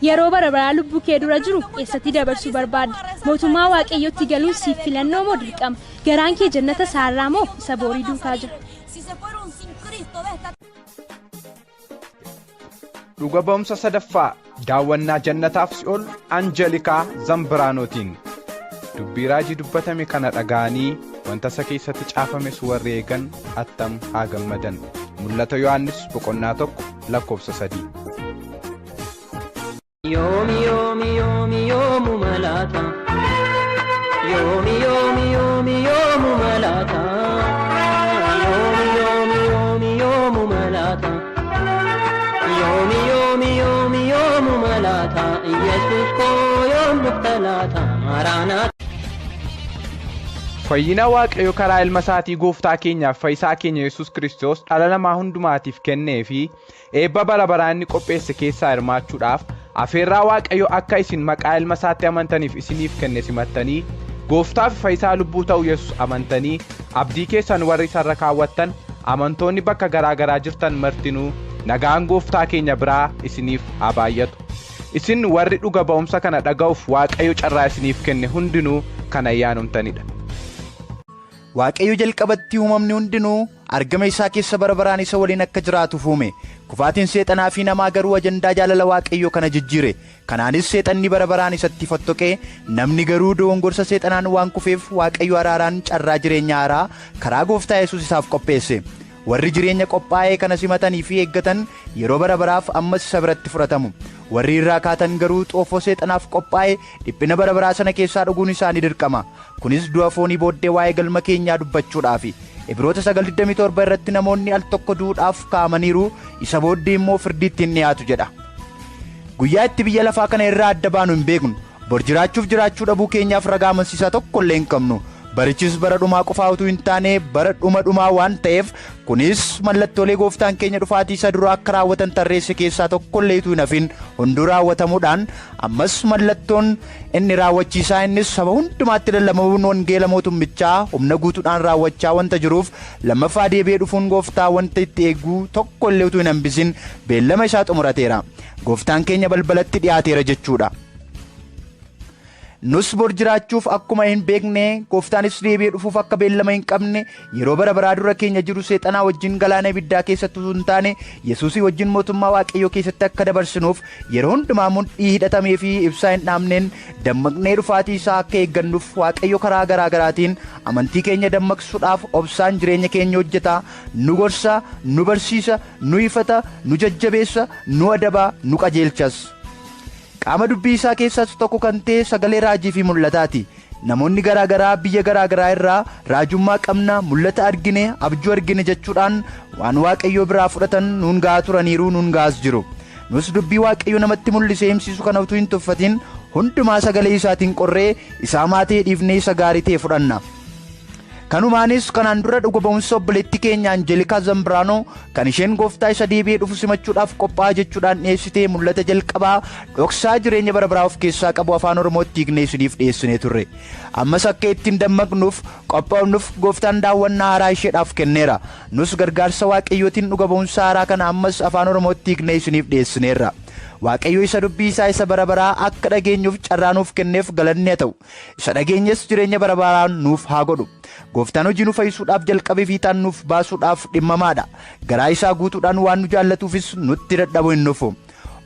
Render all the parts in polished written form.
yeroo bara lubbuu kee dura jiru eessatti dabarsuu barbaadda? Mootummaa waaqayyootti galuun siif filannoo moo dirqama? Garaan kee jannata saarraa moo isa boorii duukaa jira? Dhuga ba'umsa sadaffaa daawwannaa jannataaf si'ol Anjelikaa Zambraanootiin. Dubbii raajii dubbatame kana dhaga'anii wanta isa keessatti caafames warri eegan attam haa gammadan. Mul'ata Yohaannis boqonnaa 1:3. Yoomi yoomi yoomi yoomu malaata. Yoomi yoomi yoomi yoomu malaata. Yoomi yoomi yoomi yoomu malaata. Yoomi yoomi yoomi yoomu malaata. Yesuus koo yoom dhufta laata maraanaata. Fayyina Waaqayyo karaa ilma isaatii gooftaa keenyaaf fayyisaa keenya Yesuus Kiristoos dhala namaa hundumaatiif kennee fi eebba bara baraan inni qopheesse keessaa hirmaachuudhaaf afeerraa Waaqayyo akka isin maqaa ilma isaatti amantaniif isiniif kenne simattanii gooftaa fi fayyisaa lubbuu ta'uu Yesuus amantanii abdii keessan warri isarra kaawwattan amantoonni bakka garaa garaa jirtan martinuu nagaan gooftaa keenya biraa isiniif haa baay'atu. Isin warri dhuga ba'umsa kana dhaga'uuf Waaqayyo carraa isiniif kenne hundinuu kan ayyaanumtanidha. Waaqayyo jalqabatti uumamni hundinuu argama isaa keessa bara baraan isa waliin akka jiraatuuf uume. Kufaatiin seexanaa fi namaa garuu ajandaa jaalala Waaqayyo kana jijjiire. Kanaanis seexanni bara baraan isatti fottoqee namni garuu dogongorsa seexanaan waan kufeef Waaqayyo araaraan carraa jireenya haaraa karaa gooftaa Yesuus isaaf qopheesse. Warri jireenya qophaa'ee kana simatanii fi eeggatan yeroo bara baraaf ammas isa biratti fudhatamu. Warri irraa kaatan garuu xoofoo seexanaaf qophaa'ee dhiphina bara baraa sana keessaa dhuguun isaanii dirqama. Kunis du'a foonii booddee waa'ee galma keenyaa dubbachuudhaafi. Ibroota 9:27 irratti namoonni al tokko du'uudhaaf kaa'amaniiru isa booddee immoo firdiitti hin dhiyaatu jedha. Guyyaa itti biyya lafaa kana irraa adda baanu hin beeknu. Bor jiraachuuf jiraachuu dhabuu keenyaaf ragaa amansiisaa tokko illee hin qabnu. Barichis bara dhumaa qofaa utuu hin taane bara dhumaa waan ta'eef kunis mallattoolee gooftaan keenya dhufaatii isa dura akka raawwatan tarreesse keessaa tokko illee utuu hin hafin hunduu raawwatamuudhaan ammas mallattoon inni raawwachiisaa innis saba hundumaatti lallabamuun wangeela mootummichaa humna guutuudhaan raawwachaa wanta jiruuf lammaffaa deebi'ee dhufuun gooftaa wanta itti eeguu tokko illee utuu hin hambisin beellama isaa xumurateera. Gooftaan keenya balbalatti dhiyaateera jechuudha. Nus bor jiraachuuf akkuma hin beekne gooftaanis deebi'ee dhufuuf akka beellama hin qabne yeroo bara baraa dura keenya jiru seexanaa wajjin galaana ibiddaa keessatti utuu hin taane Yesuusii wajjin mootummaa Waaqayyoo keessatti akka dabarsinuuf yeroo hundumaa mudhii hidhatamee fi ibsaa hin dhaamneen dammaqnee dhufaatii isaa akka eeggannuuf Waaqayyo karaa garaa garaatiin amantii keenya dammaqsuudhaaf obsaan jireenya keenya hojjeta, nu gorsa, nu barsiisa, nu ifata, nu jajjabeessa, nu adaba, nu qajeelchas. Qaama dubbii isaa keessaas tokko kan ta'e sagalee raajii fi mul'ataati. Namoonni garaa garaa biyya garaa garaa irraa raajummaa qabna, mul'ata argine, abjuu argine jechuudhaan waan Waaqayyo biraa fudhatan nuun ga'aa turaniiru, nuun ga'aas jiru. Nus dubbii Waaqayyo namatti mul'isee himsiisu kana utuu hin tuffatin hundumaa sagalee isaatiin qorree isaa maatee dhiifnee isa gaarii ta'e fudhanna. Kanumaanis kanaan dura dhuga ba'umsa obboleettii keenya Anjelikaa Zambraanoo kan isheen gooftaa isa deebi'ee dhufu simachuudhaaf qophaa'aa jechuudhaan dhiyeessitee mul'ata jalqabaa dhoksaa jireenya bara baraa of keessaa qabu afaan Oromootti hiiknee isiniif dhiyeessinee turre. Ammas akka ittiin dammaqnuuf qophaa'uuf gooftaan daawwannaa haaraa isheedhaaf kenneera. Nus gargaarsa Waaqayyootiin dhuga ba'umsa haaraa kana ammas afaan Oromootti hiiknee isiniif dhiyeessineerra. Waaqayyo isa dubbii isaa isa bara baraa akka dhageenyuuf carraa nuuf kenneef galanni haa ta'u. Isa dhageenyes jireenya bara baraa nuuf haa godhu. Gooftaan hojii nu fayyisuudhaaf jalqabee fiixaan nuuf baasuudhaaf dhimmamaadha. Garaa isaa guutuudhaan waan nu jaallatuufis nutti dadhabuu hin dhufu.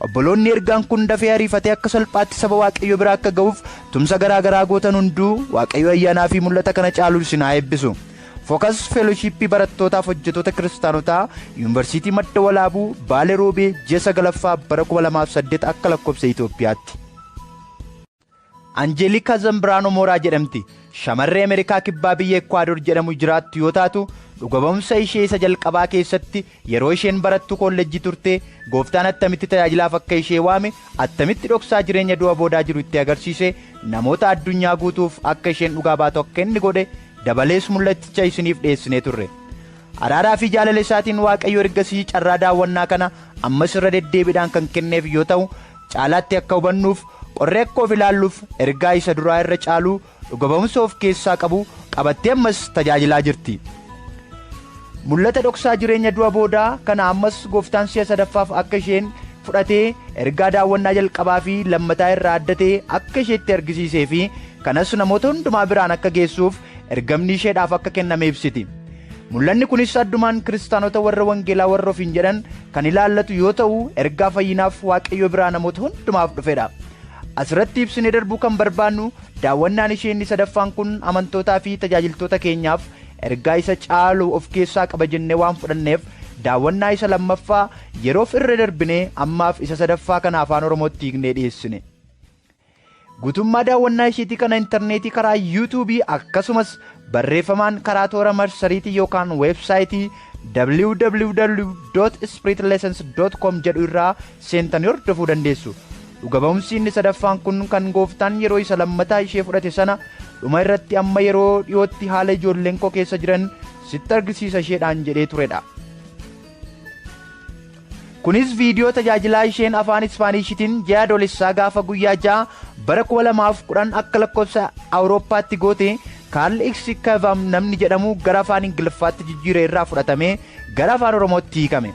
Obboloonni ergaan kun dafee ariifatee akka salphaatti saba Waaqayyo biraa akka ga'uuf tumsa garaa garaa gootan hunduu Waaqayyo ayyaanaa fi mul'ata kana caaluu isin haa eebbisu. Focus Fellowship barattootaaf hojjettoota kiristaanotaa Yuunivarsiitii Madda Walaabuu Baalee Roobee 9 bara 2008 akka lakkoofsa Itoophiyaatti. Anjelikaa Zambraanoo Mooraa jedhamti. Shamarree Ameerikaa kibbaa biyya Ekwaadoor jedhamu jiraattu yoo taatu dhuga ba'umsa ishee isa jalqabaa keessatti yeroo isheen barattu kolleejjii turte gooftaan attamitti tajaajilaaf akka ishee waame attamitti dhoksaa jireenya du'a boodaa jiru itti agarsiise namoota addunyaa guutuuf akka isheen dhugaa baatu akka inni godhe dabalees mul'aticha isiniif dhiyeessinee turre. Araaraa fi jaalala isaatiin Waaqayyo ergasii carraa daawwannaa kana ammas irra deddeebiidhaan kan kenneef yoo ta'u caalaatti akka hubannuuf qorree akka of ilaalluuf ergaa isa duraa irra caaluu dhuga ba'umsa of keessaa qabu qabattee ammas tajaajilaa jirti. Mul'ata dhoksaa jireenya du'a boodaa kana ammas gooftaan si'a sadaffaaf akka isheen fudhatee ergaa daawwannaa jalqabaa fi lammataa irraa addatee akka isheetti argisiisee fi kanas namoota hundumaa biraan akka geessuuf ergamni isheedhaaf akka kenname ibsiti. Mul'anni kunis addumaan kiristaanota warra wangeelaa warra ofiin jedhan kan ilaallatu yoo ta'u ergaa fayyinaaf Waaqayyo biraa namoota hundumaaf dhufedha. Asirratti ibsinee darbuu kan barbaannu daawwannaan ishee inni sadaffaan kun amantootaa fi tajaajiltoota keenyaaf ergaa isa caalu of keessaa qaba jennee waan fudhanneef daawwannaa isa lammaffaa yeroof irra darbinee ammaaf isa sadaffaa kana afaan Oromootti hiiknee dhiyeessine. Guutummaa daawwannaa isheetii kana intarneetii karaa yuutuubii akkasumas barreeffamaan karaa toora marsariitii yookaan weebsaayitii www.spiritlessons.com jedhu irraa seentanii hordofuu dandeessu. Dhuga ba'umsi inni sadaffaan kun kan gooftaan yeroo isa lammataa ishee fudhate sana dhuma irratti amma yeroo dhiyootti haala ijoolleen koo keessa jiran sitti argisiisa isheedhaan jedhee turedha. Kunis viidiyoo tajaajilaa isheen afaan Ispaaniishitiin ji'a adoolessaa gaafa guyyaa 6 bara 2010 akka lakkoofsa Awurooppaatti goote Kaarl X Kavam namni jedhamu gara afaan Ingiliffaatti jijjiiree irraa fudhatamee gara afaan Oromootti hiikame.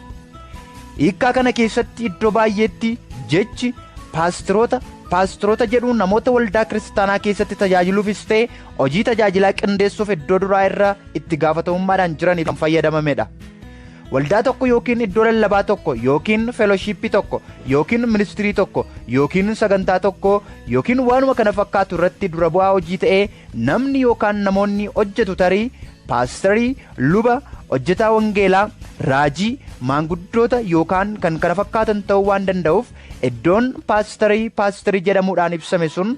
Hiikkaa kana keessatti iddoo baay'eetti jechi paasteroota jedhuun namoota waldaa kiristaanaa keessatti tajaajiluufis ta'e hojii tajaajilaa qindeessuuf iddoo duraa irra itti gaafatamummaadhaan jiran kan fayyadamamedha. Waldaa tokko yookiin iddoo lallabaa tokko yookiin feelooshipii tokko yookiin ministirii tokko yookiin sagantaa tokko yookiin waanuma kana fakkaatu irratti dura bu'aa hojii ta'ee namni yookaan namoonni hojjetu tarii paasterii, luba, hojjetaa wangeelaa, raajii, maanguddoota yookaan kan kana fakkaatan ta'uu waan danda'uuf iddoon paasterii jedhamuudhaan ibsame sun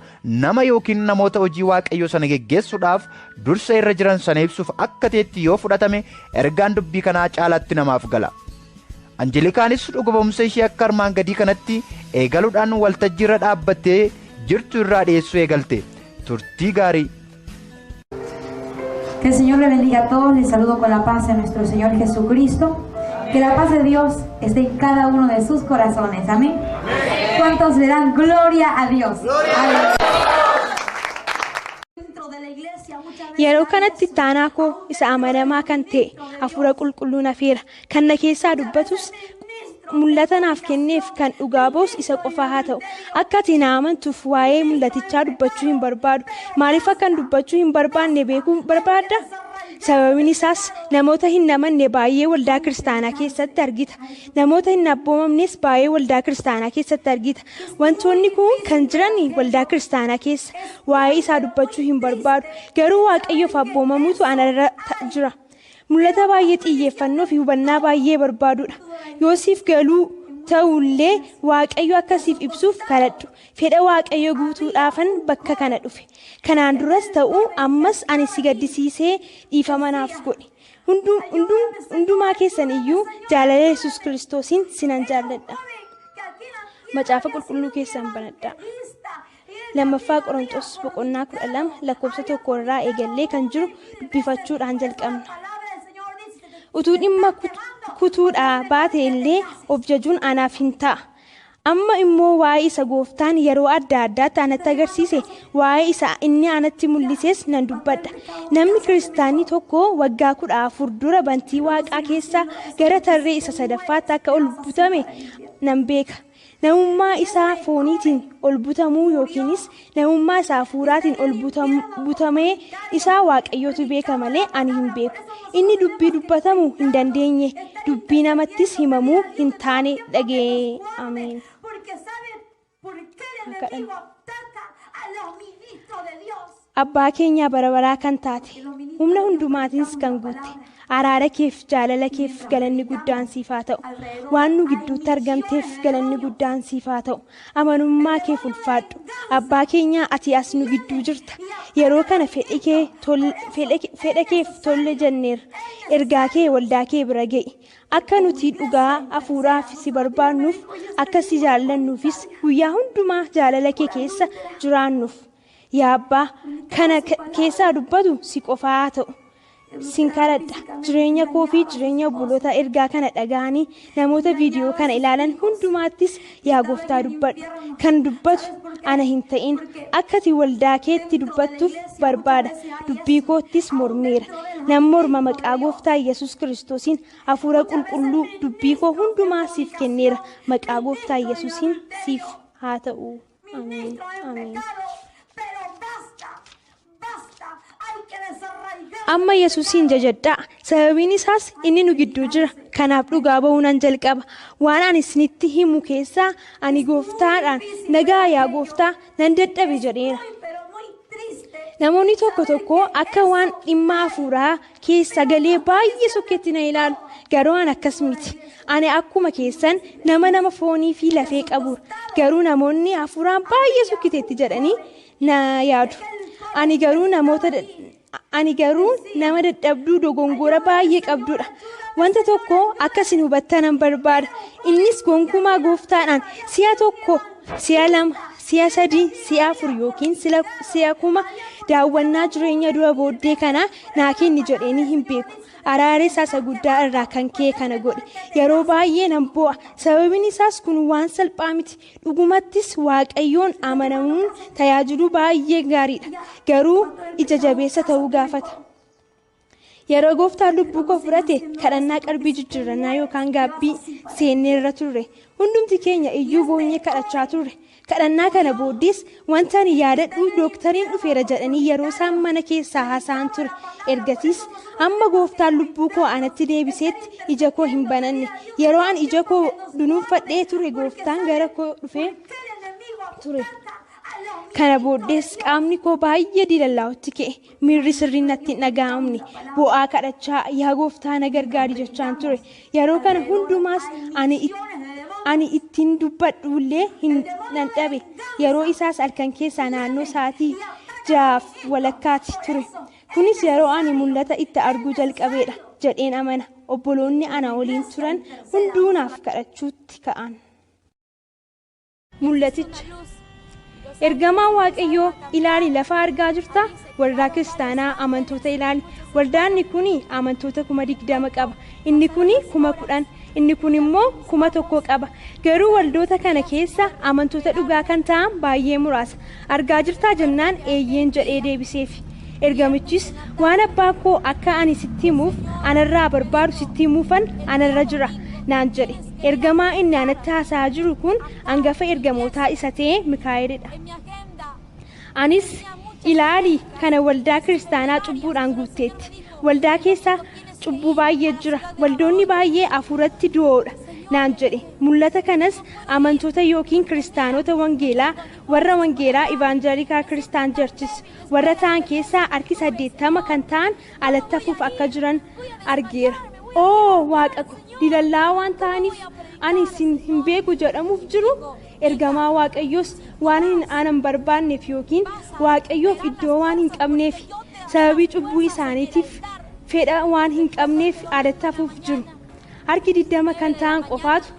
nama yookiin namoota hojii Waaqayyoo sana geggeessuudhaaf dursa irra jiran sana ibsuuf akka ta'etti yoo fudhatame ergaan dubbii kanaa caalaatti namaaf gala. Anjelikaanis dhuga ba'umsa ishee akka armaan gadii kanatti eegaluudhaan waltajjii irra dhaabbattee jirtu irraa dhiyeessuu eegalte. Turtii gaarii. Que el Señor le bendiga a todos. Les saludo con la paz de nuestro Señor Jesucristo. Que la paz de Dios esté en cada uno de sus corazones. Amén. ¿Cuántos le dan gloria a Dios? Yeroo kanatti taanaa koo isa amanamaa kan ta'e hafuura qulqulluun afeera kan na keessaa dubbatus mul'ata naaf kenneef kan dhugaa baus isa qofaa haa ta'u akka ati na amantuuf waa'ee mul'atichaa dubbachuu hin barbaadu. Maaliif akkan dubbachuu hin barbaanne beekuu barbaadda? Sababiin isaas namoota hin amanne baay'ee waldaa kiristaanaa keessatti argita. Namoota hin abboomamnes baay'ee waldaa kiristaanaa keessatti argita. Wantoonni kun kan jiran waldaa kiristaanaa keessa waa'ee isaa dubbachuu hin barbaadu. Garuu Waaqayyoof abboomamuutu anarra jira. Mul'ata baay'ee xiyyeeffannoo fi hubannaa baay'ee barbaadudha. Yoosiif galuu ta'ullee Waaqayyo akkasiif ibsuuf kadhadhu. Fedha Waaqayyo guutuudhaafan bakka kana dhufe. Kanaan duras ta'uu ammas ani si gaddisiisee dhiifama naaf godhe. Hundumaa keessan iyyuu jaalala Yesuus Kiristoosiin sinan jaalladha. Macaafa qulqulluu keessan banadhaa. Lammaffaa Qorontos boqonnaa 12 lakkoofsa 1 irraa eegallee kan jiru dubbifachuudhaan jalqabna. Utuu dhimma kutuudhaa baate illee of jajuun anaaf hin ta'a. Amma immoo waa'ee isa gooftaan yeroo adda addaatti anatti agarsiise waa'ee isa inni anatti mul'ises nan dubbadha. Namni kiristaanii tokko waggaa 14 dura bantii Waaqaa keessaa gara tarree isa sadaffaatti akka ol butame nan beeka. Namummaa isaa fooniitiin ol butamuu yookiinis namummaa isaa hafuuraatiin ol butamee isaa Waaqayyootu beeka malee ani hin beeku. Inni dubbii dubbatamuu hin dandeenye dubbii namattis himamuu hin taane dhaga'e. Ameen. Abbaa keenya bara baraa kan taate humna hundumaatiinis kan guutte araara keef jaalala keef galanni guddaan siif haa ta'u. Waan nu gidduutti argamteef galanni guddaan siif haa ta'u. Amanummaa keef ulfaadhu. Abbaa keenya ati as nu gidduu jirta. Yeroo kana fedha keef tolle jenneerra. Ergaa kee waldaa kee bira ga'i. Akka nuti dhugaa hafuuraaf si barbaannuuf akka si jaallannuufis guyyaa hundumaa jaalala kee keessa jiraannuuf. Yaa Abbaa kana keessaa dubbatu si qofaa haa ta'u. sin kadhadha jireenya koo fi jireenya obboloota ergaa kana dhaga'anii namoota viidiyoo kana ilaalan hundumaattis yaa gooftaa dubbadhu kan dubbatu ana hin ta'in akka ati waldaa keetti dubbattuuf barbaada dubbii koottis mormeera nan morma maqaa gooftaa Yesuus Kiristoosiin hafuura qulqulluu dubbii koo hundumaa siif kenneera maqaa gooftaa Yesuusiin siif haa ta'u ameen ameen amma Yesuusiin jajadhaa sababiin isaas inni nu gidduu jira kanaaf dhugaa ba'uu nan jalqaba waan ani isinitti himu keessaa ani gooftaadhaan nagaa yaa gooftaa nan dadhabe jedheera namoonni tokko akka waan dhimma hafuuraa keessa galee baay'ee sokkeetti na ilaalu garuu an akkas miti ani akkuma keessan nama foonii fi lafee qabu garuu namoonni hafuuraan baay'ee sokkiteetti jedhanii na yaadu ani garuu nama dadhabduu dogongora baay'ee qabdudha wanta tokko akkasin hubattanan barbaada innis gonkumaa gooftaadhaan si'a tokko si'a lama si'a sadii si'a afur yookiin si'a kuma daawwannaa jireenya dura booddee kanaa naa kenni jedheenii hin beeku araara isaa guddaa irraa kan kee kana godhe yeroo baay'ee nan bo'a sababiin isaas kun waan salphaa miti dhugumattis waaqayyoon amanamuun tajaajiluu baay'ee gaariidha garuu ija jabeessa ta'uu gaafata yeroo gooftaan lubbuu koo fudhate kadhannaa qalbii jijjiirannaa yookaan gaabbii seenneerra turre hundumti keenya iyyuu boonyee kadhachaa turre kadhannaa kana booddees wanta ani yaadadhu dooktariin dhufeera jedhanii yeroo isaan mana keessaa haasa'an ture ergasiis amma gooftaan lubbuu koo anatti deebiseetti ija koo hin bananne yeroo an ija koo dunuunfadhee ture gooftaan gara koo dhufee ture kana booddees qaamni koo baay'ee dilallaa'utti ka'e miirri sirriin natti hin dhaga'amne bu'aa kadhachaa yaa gooftaa na gargaari jechaan ture yeroo kana hundumaas ani ittiin dubbadhullee hin dhabe yeroo isaas halkan keessaa naannoo sa'aatii 6:00 ture kunis yeroo ani mul'ata itti arguu jalqabeedha jedheen amana obboloonni ana waliin turan hunduu naaf kadhachuutti ka'an mul'aticha ergamaan waaqayyoo ilaali lafa argaa jirta waldaa kiristaanaa amantoota ilaali waldaanni kuni amantoota 20,000 qaba inni kuni 10,000 inni kun immoo 1,000 qaba garuu waldoota kana keessa amantoota dhugaa kan ta'an baay'ee muraasa argaa jirtaa jennaan eeyyeen jedhee deebiseef ergamichis waan abbaa koo akka ani sitti himuuf anarraa barbaadu sitti himuufan anarra jira naan jedhe ergamaa inni anatti haasa'aa jiru kun hangafa ergamootaa isa ta'e Mikaa'elidha anis ilaali kana waldaa kiristaanaa cubbuudhaan guutteetti waldaa keessa cubbuu baay'ee jira waldoonni baay'ee hafuuratti du'oodha naan jedhe mul'ata kanas amantoota yookiin kiristaanota wangeelaa warra wangeelaa ivaanjelikaa kiristaan cherchis warra ta'an keessaa harki 80 kan ta'an alatti hafuuf akka jiran argeera waaqa dilallaa waan ta'aniif ani hin beeku jedhamuuf jiru ergamaa waaqayyoos waan hin anan barbaanneef yookiin waaqayyoof iddoo waan hin qabneef sababii cubbuu isaaniitiif fedha waan hin qabneef alatti hafuuf jiru harki 20 kan ta'an qofaatu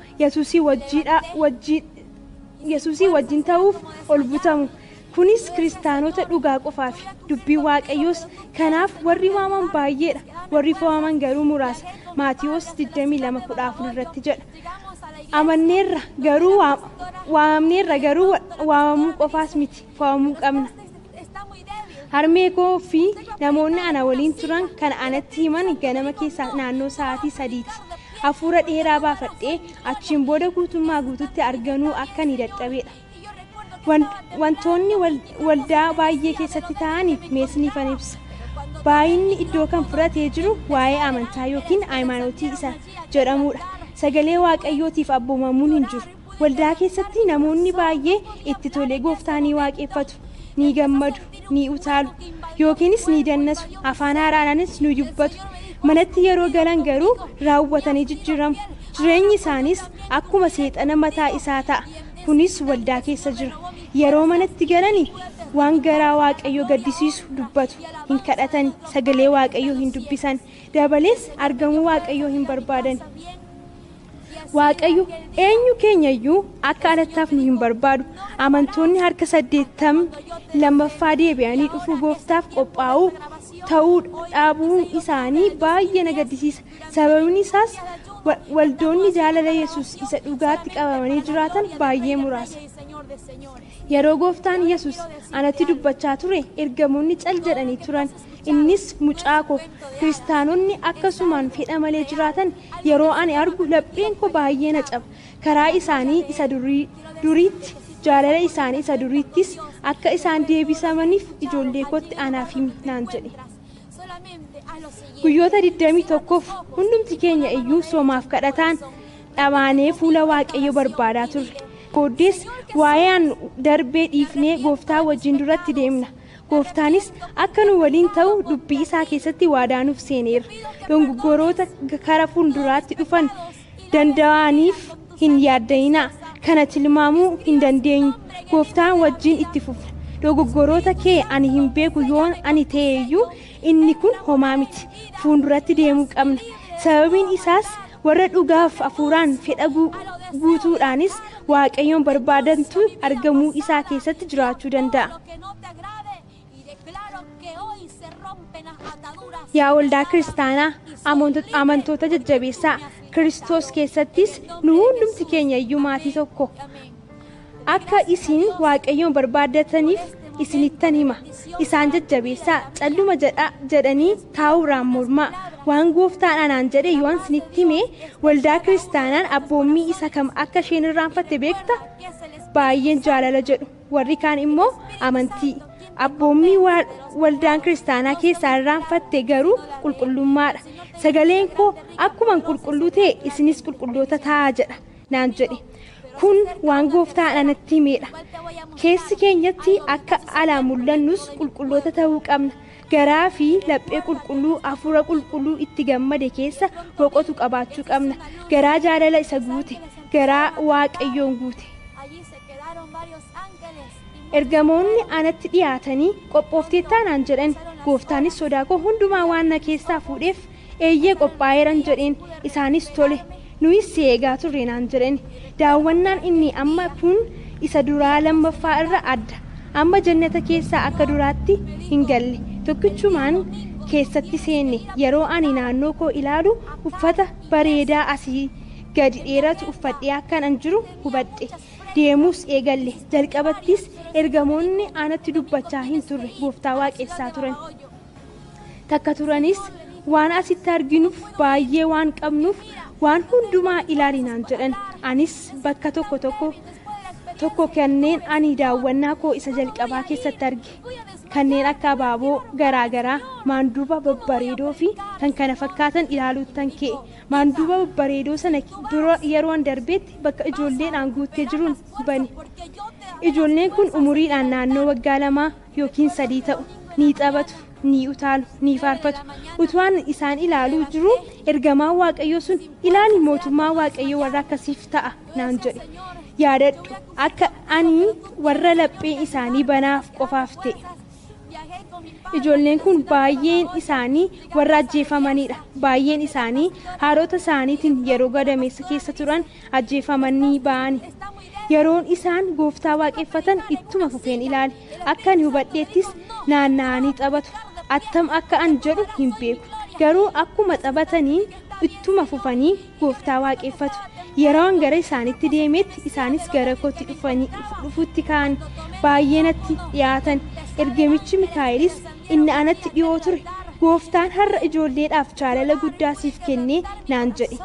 Yesuusii wajjin ta'uuf ol butamu kunis kiristaanota dhugaa qofaaf dubbii waaqayyoos kanaaf warri waaman baay'eedha warri fo'aman garuu muraasa Maatiyoos 22:14 irratti jedha amanneerra garuu waamamneerra garuu waamamuu qofaas miti fo'amuu qabna harmee koo fi namoonni ana waliin turan kan anatti himan ganama keessaa naannoo sa'aatii 3 hafuura dheeraa baafadhee achiin booda guutummaa guututti arganuu akka ni dadhabeedha wantoonni waldaa baay'ee keessatti ta'aniif meesniifan ibsa baay'inni iddoo kan fudhatee jiru waa'ee amantaa yookiin hayimaanootii isa jedhamudha sagalee waaqayyootiif abboomamuun hin jiru waldaa keessatti namoonni baay'ee itti tolee gooftaa ni waaqeffatu ni gammadu ni utaalu yookiinis ni dannasu afaan haaraanis ni dubbatu manatti yeroo galan garuu raawwatanii jijjiiramu jireenyi isaaniis akkuma seexana mataa isaa ta'a kunis waldaa keessa jira yeroo manatti galanii waan garaa waaqayyoo gaddisiisu dubbatu hin kadhatan sagalee waaqayyoo hin dubbisan dabalees argamuu waaqayyoo hin barbaadan waaqayyo eenyu keenyayyuu akka alattaaf nu hin barbaadu amantoonni harka 80 lammaffaa deebi'anii dhufuu gooftaaf qophaa'uu ta'uu dhaabuun isaanii baay'ee na gaddisiisa. Sababni isaas waldoonni jaalala Yesuus isa dhugaatti qabamanii jiraatan baay'ee muraasa. Yeroo gooftaan Yesuus anatti dubbachaa ture ergamoonni cal jedhanii turan. Innis mucaa koo kiristaanonni akkasumaan fedha malee jiraatan yeroo ani argu lapheen koo baay'ee na caba. Karaa isaanii isa duriitti jaalala isaanii isa duriittis akka isaan deebisamaniif ijoollee kootti anaaf himi naan jedhe. Guyyoota 21f hundumti keenya iyyuu soomaaf kadhataan dhamaanee fuula Waaqayyoo barbaadaa turre. Booddees waa'een darbee dhiifnee gooftaa wajjin duratti deemna. Gooftaanis akka nu waliin ta'u dubbii isaa keessatti waadaa nuuf seeneera. Dogoggoroota karaa fuulduraatti dhufan danda'aniif hin yaadda'inaa. Kana tilmaamuu hin dandeenyu. Gooftaan wajjin itti fufna. Dogoggoroota kee ani hin beeku yoo ani ta'eyyuu inni kun homaa miti. Fuulduratti deemuu qabna. Sababiin isaas warra dhugaaf hafuuraan fedha guutuudhaanis Waaqayyoon barbaadantu argamuu isaa keessatti jiraachuu danda'a. Yaa waldaa kiristaanaa amantoota jajjabeessaa Kiristoos keessattis nu hundumti keenya iyyuu maatii tokko. Akka isin Waaqayyoon barbaadataniif isinittan hima. Isaan jajjabeessaa calluma jedhanii taa'uuraan mormaa. Waan gooftaan anaan jedhe yoon isinitti hime waldaa kiristaanaan abboommii isa kam akka isheen irraanfatte beekta? Baay'een jaalala jedhu. Warri kaan immoo amantii. Abboommii waldaan kiristaanaa keessaa irraanfatte garuu qulqullummaadha. Sagaleen koo akkuma qulqulluu ta'e isinis qulqulloota ta'aa jedha naan jedhe. Kun waan gooftaan anatti himedha. Keessi keenyatti akka alaa mul'annus qulqulloota ta'uu qabna. Garaa fi laphee qulqulluu hafuura qulqulluu itti gammade keessa boqotu qabaachuu qabna. Garaa jaalala isa guute, garaa Waaqayyoon guute. Ergamoonni anatti dhiyaatanii qophoofteettaa naan jedhan. Gooftaanis sodaa koo hundumaa waan na keessaa fuudheef eeyyee qophaa'eeran jedheen. Isaanis tole nuyis si eegaa turre naan jedhan. Daawwannaan inni amma kun isa duraa lammaffaa irra adda. Amma jannata keessaa akka duraatti hin galle. Tokkichumaan keessatti seenne yeroo ani naannoo koo ilaalu uffata bareedaa asii gadi dheeratu uffadhee akkanan jiru hubadhe. Deemuus eegalle. Jalqabattis ergamoonni anatti dubbachaa hin turre gooftaa waaqessaa turan. Takka turanis waan asitti arginuuf baay'ee waan qabnuuf waan hundumaa ilaalinaan jedhan. Anis bakka tokko kanneen ani daawwannaa koo isa jalqabaa keessatti arge. Kanneen akka abaaboo garaagaraa, maanduuba babbareedoo fi kan kana fakkaatan ilaaluuttan ka'e. Maanduuba babbareedoo sana dura yeroon darbeetti bakka ijoolleedhaan guuttee jiruun bane. Ijoolleen kun umuriidhaan naannoo waggaa 2 yookiin 3 ta'u. Ni taphatu, ni utaalu, ni faarfatu. Utuwaan isaan ilaaluu jiru ergamaan Waaqayyoo sun ilaali mootummaa Waaqayyoo warra akkasiif ta'a naan jedhe. Yaadadhu akka ani warra lapheen isaanii banaaf qofaaf ta'e. Ijoolleen kun baay'een isaanii warra ajjeefamanidha. Baay'een isaanii haadhota isaaniitiin yeroo gadameessa keessa turan ajjeefamanii ba'ani. Yeroon isaan gooftaa waaqeffatan ittuma fufeen ilaali. Akka ani hubadheettis naanna'anii taphatu. Attam akka an jedhu hin beeku. Garuu akkuma taphatanii ittuma fufanii gooftaa waaqeffatu. Yeroon gara isaanitti deemetti isaanis gara kootti dhufutti ka'an. Baay'ee natti dhiyaatan. Ergamichi Mikaa'ilis inni anatti dhiyoo ture. Gooftaan har'a ijoolleedhaaf jaalala guddaa siif kennee naan jedhe.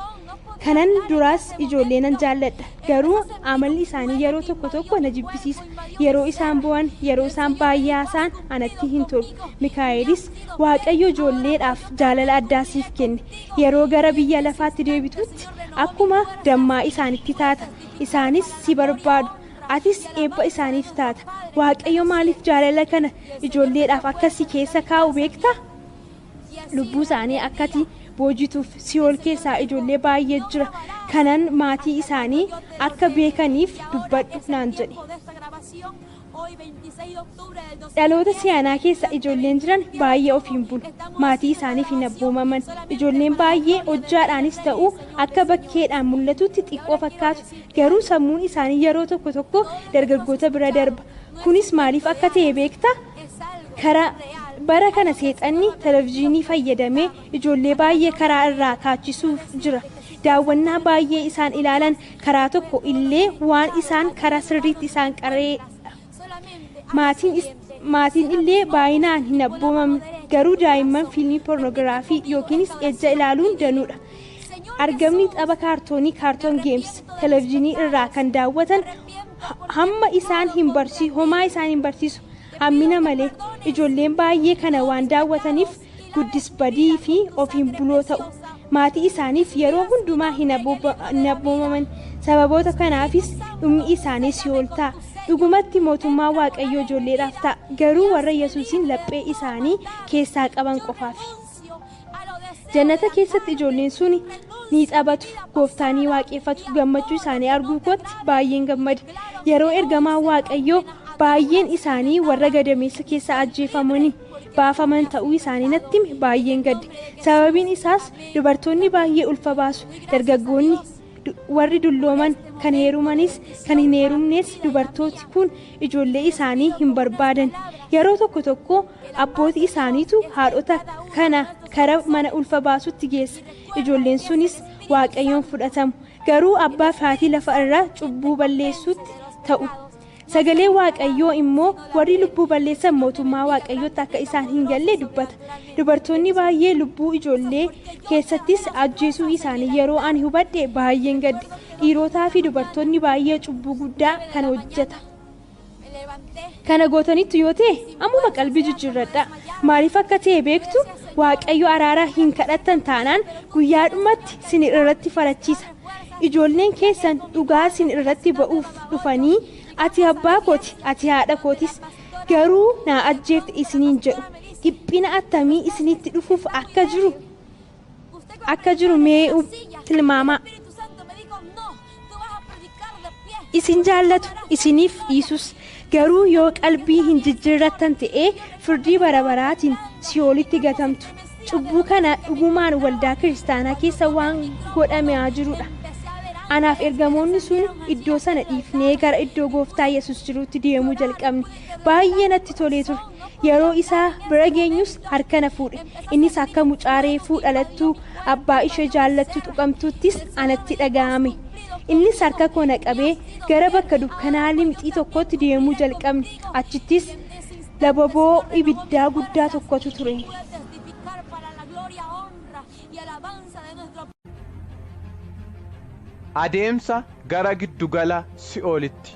Kanan duraas ijoollee nan jaalladha. Garuu amalli isaanii yeroo tokko na jibbisiisa. Yeroo isaan bu'an, yeroo isaan baay'ee haasa'an anatti hin tolu. Mikaa'ilis Waaqayyo ijoolleedhaaf jaalala addaa siif kenne. Yeroo gara biyya lafaatti deebitutti akkuma dammaa isaanitti taata. Isaanis si barbaadu. Atis eebba isaaniif taata. Waaqayyo maaliif jaalala kana ijoolleedhaaf akkasii keessa kaa'u beektaa? Lubbuu isaanii akkati boojituuf Si'ool keessaa ijoollee baay'ee jira. Kanan maatii isaanii akka beekaniif dubbadhu naan jedhe. Dhaloota si'anaa keessa ijoolleen jiran baay'ee of hin bulu. Maatii isaaniif hin abboomaman. Ijoolleen baay'ee hojjaadhaanis ta'u akka bakkeedhaan mul'atutti xiqqoo fakkaatu. Garuu sammuun isaanii yeroo tokko dargaggoota bira darba. Kunis maaliif akka ta'e beektaa? Karaa bara kana seexanni televezyiinii fayyadamee ijoollee baay'ee karaa irraa kaachisuuf jira. Daawwannaa baay'ee isaan ilaalan karaa tokko illee waan isaan karaa sirriitti isaan qaree maatiin illee baay'inaan hin abboomamne. Garuu daa'imman fiilmii poornoogiraafii yookiinis ejja ilaaluun danuudha. Argamni tapha kaartoon geems televezyiinii irraa kan daawwatan homaa isaan hin barsiisu. Hammina malee ijoolleen baay'ee kana waan daawwataniif guddis badii fi ofiin buloo ta'u. Maatii isaaniif yeroo hundumaa hin abboomaman. Sababoota kanaafis dhumni isaanii si'ool ta'a. Dhugumatti mootummaa Waaqayyoo ijoolleedhaaf ta'a. Garuu warra Yesuusiin laphee isaanii keessaa qaban qofaafi. Jannata keessatti ijoolleen sun ni taphatu, gooftaanii waaqeffatu. Gammachuu isaanii arguu kootti baay'een gammade. Yeroo ergamaan Waaqayyoo baay'een isaanii warra gadameessa keessa ajjeefamanii baafaman ta'uu isaanii natti baay'een gadde. Sababiin isaas dubartoonni baay'ee ulfa baasu. Dargaggoonni warri dullooman kan heerumanis kan hin heerumnes dubartooti kun ijoollee isaanii hin barbaadan. Yeroo tokko abbootii isaaniitu haadhota kana kara mana ulfa baasutti geessa. Ijoolleen sunis Waaqayyoon fudhatamu. Garuu abbaa fi haati lafa irraa cubbuu balleessuutti ta'u. Sagalee Waaqayyoo immoo warri lubbuu balleessan mootummaa Waaqayyootti akka isaan hin galle dubbata. Dubartoonni baay'ee lubbuu ijoollee keessattis ajjeesuu isaanii yeroo ani hubadhe baay'een gadde. Dhiirotaa fi dubartoonni baay'ee cubbuu guddaa kana hojjeta. Kana gootanitti yoo ta'e ammuma qalbii jijjiirradha. Maaliif akka ta'e beektu? Waaqayyo araara hin kadhattan taanaan guyyaadhumatti sin irratti farachiisa. Ijoolleen keessan dhugaa sin irratti ba'uuf dhufanii ati abbaa kooti, ati haadha kootis garuu naa ajjeefte isiniin jedhu. Dhiphina attamii isinitti dhufuuf akka jiru mee tilmaamaa. Isin jaallatu isiniif dhiisus. Garuu yoo qalbii hin jijjiirrattan ta'ee firdii bara baraatiin si'oolitti gatamtu. Cubbuu kana dhugumaan waldaa kiristaanaa keessa waan godhamaa jirudha. Anaaf ergamoonni sun iddoo sana dhiifnee gara iddoo gooftaa Yesuus jirutti deemuu jalqabne. Baay'ee natti tolee ture. Yeroo isaa bira geenyus harka na fuudhe. Innis akka mucaa reefuu dhalattuu abbaa ishee jaallattu tuqamtuuttis anatti dhaga'ame. Innis harka koo na qabee gara bakka dukkanaa limxii tokkotti deemuu jalqabne. Achittis lababoo ibiddaa guddaa tokkotu ture. Adeemsa gara giddugala si'oolitti.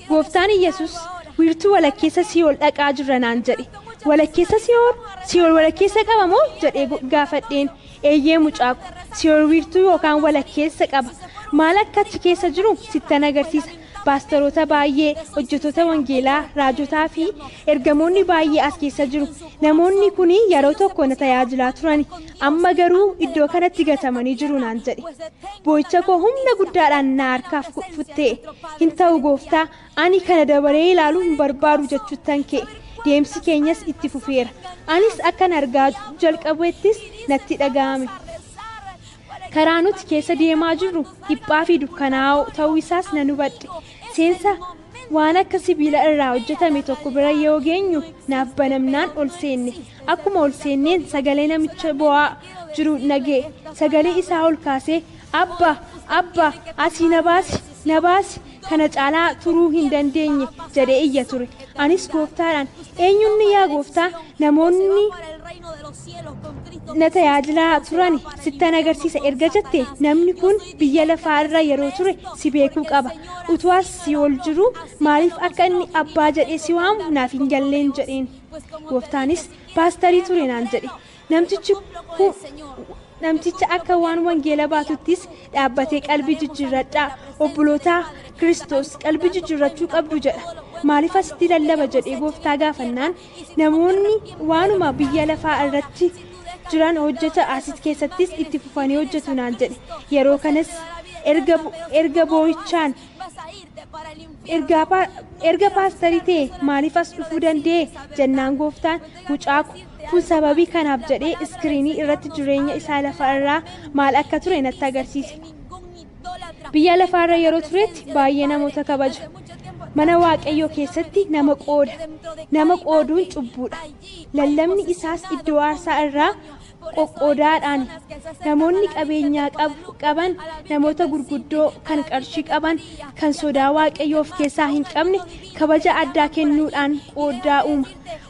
Gooftaan Yesuus wiirtuu walakkeessa si'ool dhaqaa jirra naan jedhe. Walakkeessa si'ool walakkeessa qaba moo jedhee gaafadheen. Eeyyee mucaako si'ool wiirtuu yookaan walakkeessa qaba. Maal akka achi keessa jiru sittan agarsiisa. Paasteroota baay'ee, hojjettoota wangeelaa, raajotaa fi ergamoonni baay'ee as keessa jiru. Namoonni kun yeroo tokko na tajaajilaa turani. Amma garuu iddoo kanatti gatamanii jiru naan jedhe. Boo'icha koo humna guddaadhaan na harkaaf futtee. Hin ta'u gooftaa, ani kana dabaree ilaaluu hin barbaadu jechuuttan kee. Deemsi keenyas itti fufeera. Anis akkan argaa jalqabeettis natti dhaga'ame. Karaa nuti keessa deemaa jirru dhiphaa fi dukkanaa'oo ta'uu isaas nan hubadhe. Seensa waan akka sibiila irraa hojjetame tokko bira yoo geenyu naaf banamnaan ol seenne. Akkuma ol seenneen sagalee namicha boo'aa jiru nagee. Sagalee isaa ol kaasee abba asii na baasi kana caalaa turuu hin dandeenye jedhee iyya ture. Anis gooftaadhaan eenyunni yaa gooftaa namoonni na tajaajilaa turan sittan agarsiisa erga jette namni kun biyya lafaa irra yeroo ture si beekuu qaba. Utuwaas si'ool jiru maaliif akka inni abbaa jedhee si waamu naaf hin galleen jedheen. Gooftaanis paastarii ture naan jedhe. Namticha akka waan wangeela baatuttis dhaabbatee qalbii jijjiirradhaa obbolootaa Kiristoos qalbii jijjiirrachuu qabdu jedha. Maaliif asitti lallaba jedhee gooftaa gaafannaan namoonni waanuma biyya lafaa irratti jiran hojjeta asit keessattis itti fufanii hojjetu naan jedhe. Yeroo kanas erga boo'ichaan erga paastarii ta'e maaliif as dhufuu danda'e jennaan gooftaan mucaako kun sababii kanaaf jedhee iskiriinii irratti jireenya isaa lafa irraa maal akka ture natti agarsiise. Biyya lafaa irra yeroo turetti baay'ee namoota kabaja. mana waaqayyoo keessatti nama qooda. Nama qooduun cubbuudha. Lallabni isaas iddoo aarsaa irraa qoqqoodaadhaan namoonni qabeenyaa qaban, namoota gurguddoo kan qarshii qaban, kan sodaa waaqayyoo of keessaa hin qabne kabaja addaa kennuudhaan qoodaa uuma.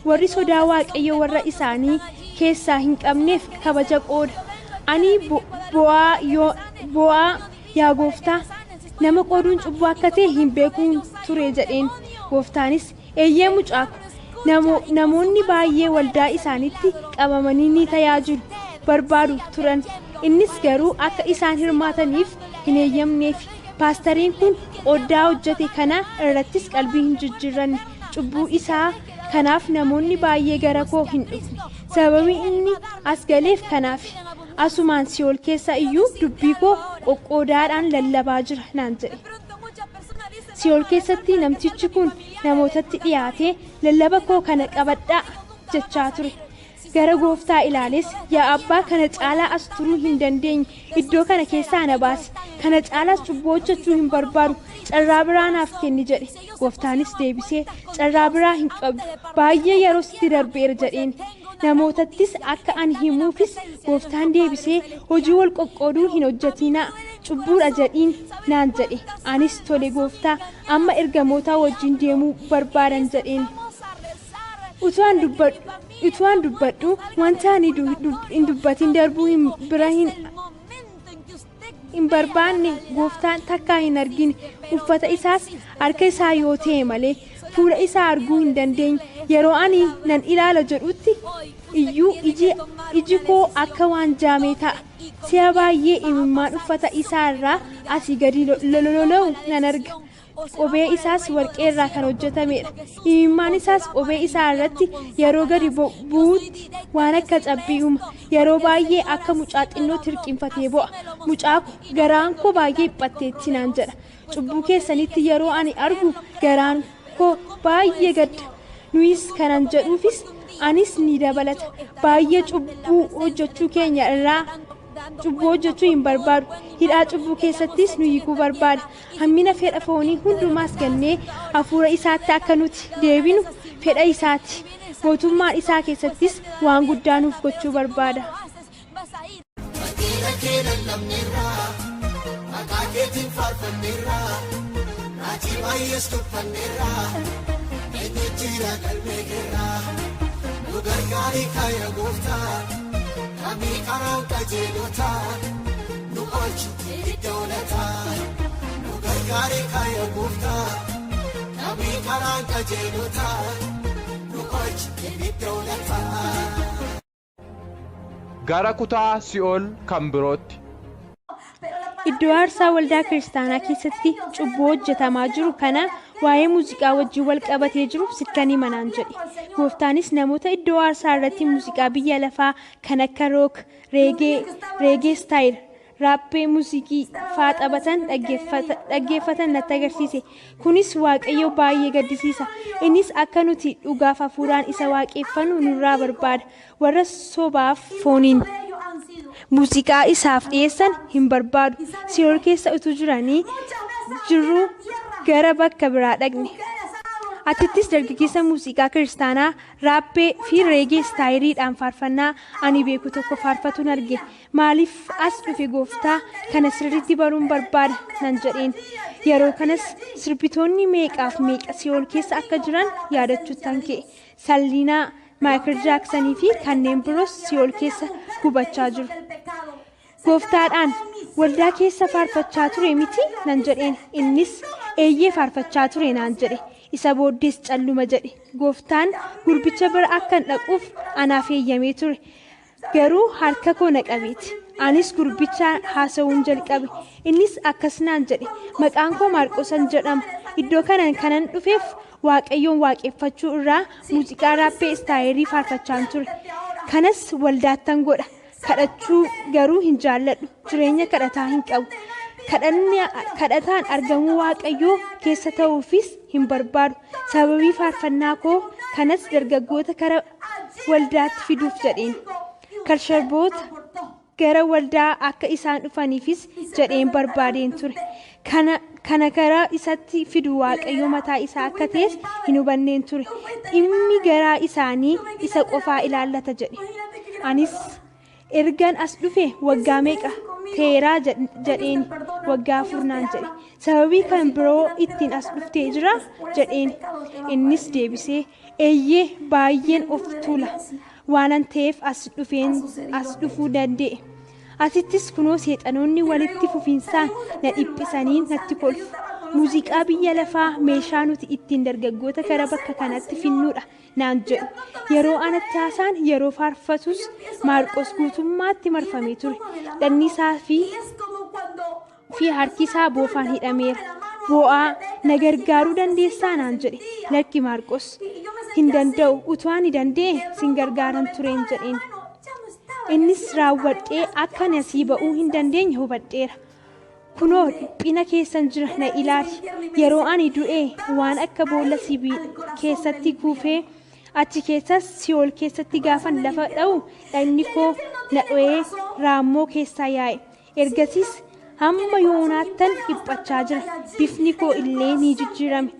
Warri sodaa waaqayyoo warra isaanii keessaa hin qabneef kabaja qooda. Ani bo'aa yaa gooftaa, nama qooduun cubbuu akka ta'e hin beekuun ture jedheen. Gooftaanis eeyyee mucaako, namoonni baay'ee waldaa isaanitti qabamanii ni tajaajilu barbaadu turan. Innis garuu akka isaan hirmaataniif hin eeyyamneef. Paastariin kun qoodaa hojjete kana irrattis qalbii hin jijjiirranne. Cubbuu isaa kanaaf namoonni baay'ee gara koo hin dhufne. Sababii inni as galeef kanaaf asumaan Si'ool keessa iyyuu dubbii koo qoqqoodaadhaan lallabaa jira naan jedhe. Si'ool keessatti namtichi kun namootatti dhiyaatee lallaba koo kana qabadhaa jechaa ture. Gara gooftaa ilaales, yaa abbaa, kana caalaa as turuu hin dandeenye, iddoo kana keessaa na baasi, kana caalaas cubbuu hojjechuu hin barbaadu, carraa biraa naaf kenni jedhe. Gooftaanis deebisee, carraa biraa hin qabdu, baay'ee yeroo sitti darbeera jedheen. Namootattis akka ani himuufis gooftaan deebisee, hojii wal qoqqooduu hin hojjetinaa, cubbuudha jedhiin naan jedhe. Anis tole gooftaa, amma ergamoota wajjin deemuu barbaadan jedheen. Utuwaan dubbadhu wanta ani hin dubbatin darbuu bira hin barbaanne gooftaan takkaa hin argine. Uffata isaas harka isaa yoo ta'e malee fuula isaa arguu hin dandeenye. Yeroo ani nan ilaala jedhutti iyyuu iji koo akka waan jaamee ta'a. Si'a baay'ee imimmaan uffata isaa irraa asii gadi lolola'u nan arga. Qobee isaas warqee irraa kan hojjetamedha. Imimmaan isaas qobee isaa irratti yeroo gadi bu'uutti waan akka cabbii uuma. Yeroo baay'ee akka mucaa xinnoo tirqinfatee bo'a. Mucaako, garaan koo baay'ee dhiphatteetti naan jedha. Cubbuu keessanitti yeroo ani argu garaan koo baay'ee gadda. Nuyis kanan jedhuufis anis ni dabalata. Baay'ee cubbuu hojjechuu keenya irraa cubbuu hojjechuu hin barbaadu. Hidhaa cubbuu keessattis nu hiikuu barbaada. Hammina fedha foonii hundumaas gannee hafuura isaatti akka nuti deebinu fedha isaati. Mootummaan isaa keessattis waan guddaa nuuf gochuu barbaada. Kami karang kajelota, nu olchu idolata, nu gargari kaya gufta. Kami karang kajelota, nu olchu idolata. Gara kutaa Si'ool kan birootti. Iddoo aarsaa waldaa kiristaanaa keessatti cubbuu hojjetamaa jiru kana waa'ee muuziqaa wajjin wal qabatee jiru sittanii manaan jedhe. Gooftaanis namoota iddoo aarsaa irratti muuziqaa biyya lafaa kan akka rook, reegee staayil, raappee muuziqii faa taphatan dhaggeeffatan natti agarsiise. Kunis waaqayyo baay'ee gaddisiisa. Innis akka nuti dhugaaf hafuuraan isa waaqeffannu nurraa barbaada. Warra sobaaf fooniin muuziqaa isaaf dhiyeessan hin barbaadu. Si'ool keessa utuu jiruu gara bakka biraa dhaqne. Achittis dargaggeessa muuziqaa kiristaanaa raappee fi reegee staayiliidhaan faarfannaa ani beeku tokko faarfatuun arge. Maaliif as dhufe gooftaa, kana sirriitti baruun barbaada nan jedheen. Yeroo kanas sirbitoonni meeqaaf meeqa Si'ool keessa akka jiran yaadachuuttan ka'e. Salliinaa, Maayikil Jaaksanii fi kanneen biroos Si'ool keessa gubachaa jiru. Gooftaadhaan waldaa keessa faarfachaa ture miti nan jedheen. Innis eeyyee faarfachaa ture naan jedhe. Isa booddees calluma jedhe. Gooftaan gurbicha bira akkan dhaquuf anaaf eeyyamee ture. Garuu harka koo na qabeeti. Anis gurbicha haasa'uun jalqabe. Innis akkas naan jedhe. Maqaan koo Maarqosan jedhama. Iddoo kanan dhufeef waaqayyoon waaqeffachuu irraa muuziqaa raappee istaayilii faarfachaan ture. Kanas waldaattan godha. Kadhachuu garuu hin jaalladhu. Jireenya kadhataa hin qabu. Kadhataan argamuu waaqayyoo keessa ta'uufis hin barbaadu. Sababii faarfannaa koo kanas dargaggoota kara waldaatti fiduuf jedheen. Karsharboota gara waldaa akka isaan dhufaniifis jedheen barbaadeen ture. kana karaa isatti fidu waaqayyo mataa isaa akka ta'es hin hubanneen ture. Dhimmi garaa isaanii isa qofaa ilaallata jedhe. Anis ergan as dhufe waggaa meeqa teeraa jedheen. Waggaa 4 naan jedhe. Sababii kan biroo ittiin as dhuftee jira jedheen. Innis deebisee eeyyee baay'een of tuula waanan ta'eef as dhufuu danda'e. Asittis kunoo seexanoonni walitti fufiinsaan na dhiphisanii natti kolfu. Muuziqaa biyya lafaa meeshaa nuti ittiin dargaggoota gara bakka kanatti finnuudha naan jedhu. Yeroo anatti haasaan yeroo faarfatus Maarqos guutummaatti marfamee ture. Dhannisaa fi harki isaa boofaan hidhameera. Bo'aa na gargaaruu dandeessaa naan jedhe. Lakki Maarqos hin danda'u utuu ani danda'e sin gargaaran tureen jedheen. Innis raawwadhee akka nasii ba'uu hin dandeenye hubadheera. Kunoo dhiphina keessan jira na ilaali. Yeroo ani du'e waan akka boolla sibiila keessatti kuufee achi keessas Si'ool keessatti gaafan lafa dha'u dhagni koo na dho'ee raammoo keessaa yaa'e. Ergasiis hamma yoonaattan dhiphachaa jira. Bifni koo illee ni jijjiirame.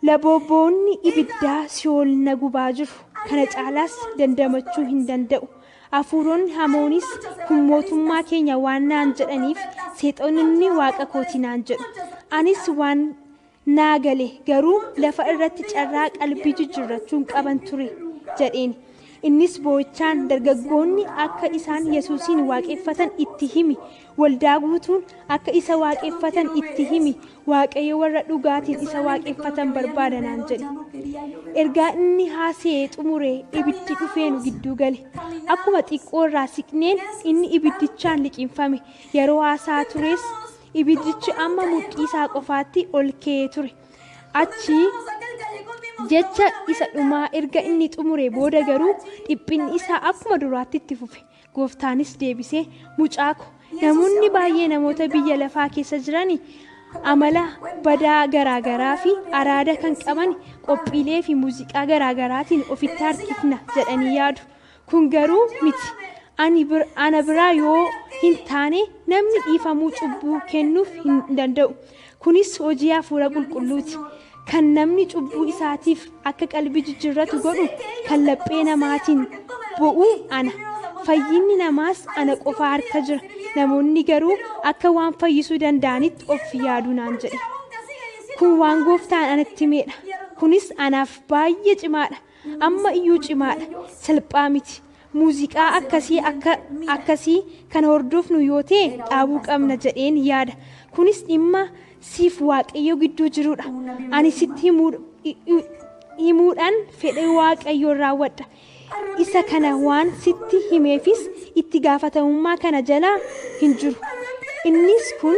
Labooboonni ibiddaa Si'ool na gubaa jiru. Kana caalaas dandamachuu hin danda'u. Hafuuronni hamoonis kun mootummaa keenya waan naan jedhaniif seexanni waaqa kooti naan jedhu. Anis waan naa gale garuu lafa irratti carraa qalbii jijjiirrachuun qaban ture jedheen. Innis boo'ichaan dargaggoonni akka isaan Yesuusin waaqeffatan itti himi. Waldaa guutuun akka isa waaqeffatan itti himi. Waaqayyo warra dhugaatiin isa waaqeffatan barbaada naan jedhe. Ergaa inni haasa'ee xumuree ibiddi dhufeenu gidduu gale. Akkuma xiqqoo irraa siqneen inni ibiddichaan liqinfame. Yeroo haasaa tures ibiddichi amma mudhii isaa qofaatti ol ka'ee ture. Achi jecha isa dhumaa erga inni xumuree booda garuu dhiphinni isaa akkuma duraatti itti fufe. Gooftaanis deebisee mucaa ko namoonni baay'ee namoota biyya lafaa keessa jiranii amala badaa garaagaraa fi araada kan qaban qophiilee fi muuziqaa garaagaraatiin ofitti harkifna jedhanii yaadu. Kun garuu miti. Ana biraa yoo hin taane namni dhiifamuu cubbuu kennuuf hin danda'u. Kunis hojii hafuura qulqulluuti. Kan namni cubbuu isaatiif akka qalbii jijjiirratu godhu kan laphee namaatiin bo'u ana. Fayyinni namaas ana qofa harka jira. Namoonni garuu akka waan fayyisuu danda'anitti of yaadu naan jedhe. Kun waan gooftaan anatti himedha. Kunis anaaf baay'ee cimaadha. Amma iyyuu cimaadha. Salphaa miti. Muuziqaa akkasii kan hordofnu yoo ta'e dhaabuu qabna jedheen yaada. Kunis dhimma siif waaqayyo gidduu jirudha. Ani sitti himuudhaan fedhii waaqayyoo raawwadha. Isa kana waan sitti himeefis itti gaafatamummaa kana jalaa hin jiru. Innis kun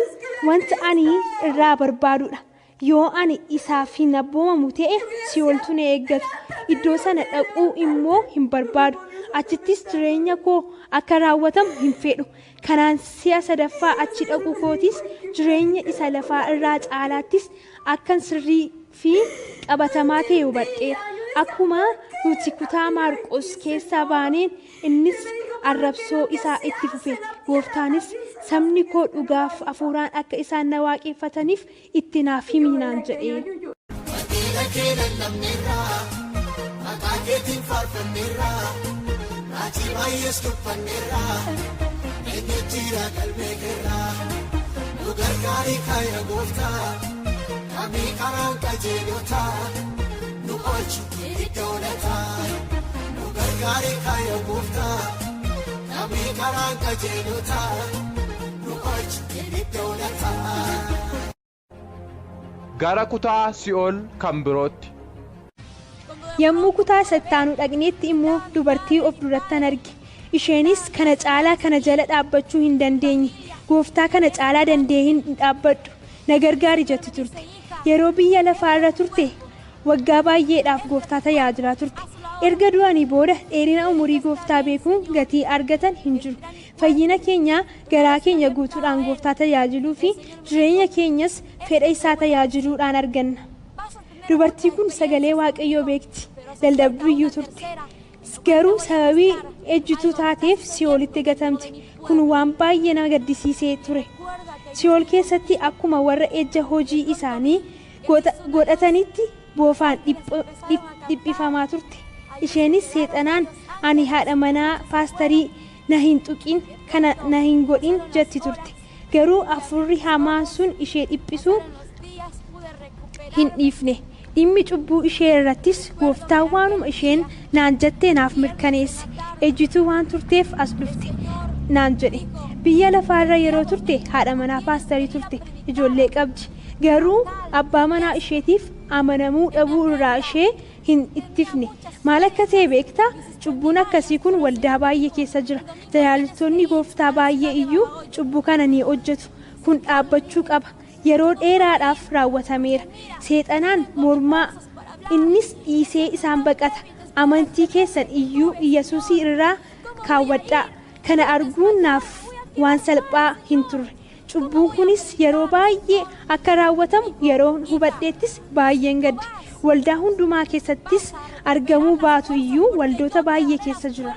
wanta ani irraa barbaadudha. Yoo ani isaaf hin abboomamu ta'e Si'ooltu na eeggata. Iddoo sana dhaquu immoo hin barbaadu. Achittis jireenya koo akka raawwatamu hin fedhu. Kanaan si'a sadaffaa achi dhaquu kootis jireenya isa lafaa irraa caalaattis akkan sirrii fi qabatamaa ta'e hubadheera. Akkuma nuti kutaa Maarqos keessaa baaneen innis arrabsoo isaa itti fufe. Gooftaanis sabni koo dhugaaf hafuuraan akka isaan na waaqeffataniif itti naaf himi naan jedhee. Gara kutaa Si'ool kan birootti. Yommuu kutaa sattaanuu dhaqneetti immoo dubartii of durattan arge. Isheenis kana caalaa kana jala dhaabbachuu hin dandeenye. Gooftaa kana caalaa danda'ee hin dhaabbadhu. Na gargaari jetti turte. Yeroo biyya lafaa irra turte waggaa baay'eedhaaf gooftaa tajaajilaa turte. Erga du'anii booda dheerina umurii gooftaa beekuun gatii argatan hin jiru. Fayyina keenya garaa keenya guutuudhaan gooftaa tajaajiluu fi jireenya keenyas fedha isaa tajaajiluudhaan arganna. Dubartii kun sagalee waaqayyoo beekti. Daldabduyyuu turte. Garuu sababii ejjituu taateef Si'oolitti gatamte. Kun waan baay'ee nama gaddisiisee ture. Si'ool keessatti akkuma warra ejja hojii isaanii godhatanitti boofaan dhiphifamaa turte. Isheenis seexanaan ani haadha manaa paastarii na hin tuqin kana na hin godhin jetti turte. Garuu hafuurri hamaan sun ishee dhiphisuu hin dhiifne. Dhimmi cubbuu ishee irrattis gooftaan waanuma isheen naan jettee naaf mirkaneesse. Ejjituu waan turteef as dhufte naan jedhe. Biyya lafaarra yeroo turte haadha manaa paastarii turte, ijoollee qabdi. Garuu abbaa manaa isheetiif amanamuu dhabuu irraa ishee hin ittifne. Maal akka ta'e beektaa? Cubbuun akkasii kun waldaa baay'ee keessa jira. Tajaajiltoonni gooftaa baay'ee iyyuu cubbuu kana ni hojjetu. Kun dhaabbachuu qaba. Yeroo dheeraadhaaf raawwatameera. Seexanaan mormaa innis dhiisee isaan baqata. Amantii keessan iyyuu Yesuusii irraa kaawwadhaa. Kana arguun naaf waan salphaa hin turre. Cubbuun kunis yeroo baay'ee akka raawwatamu yeroo hubadheettis baay'een gadde. Waldaa hundumaa keessattis argamuu baatu iyyuu waldoota baay'ee keessa jira.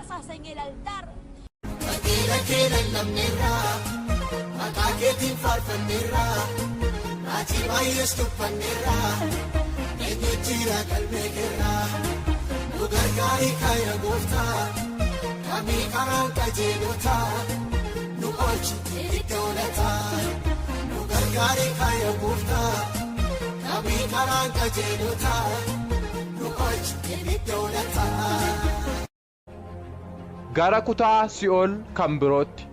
Gara kutaa Si'ool kan birootti.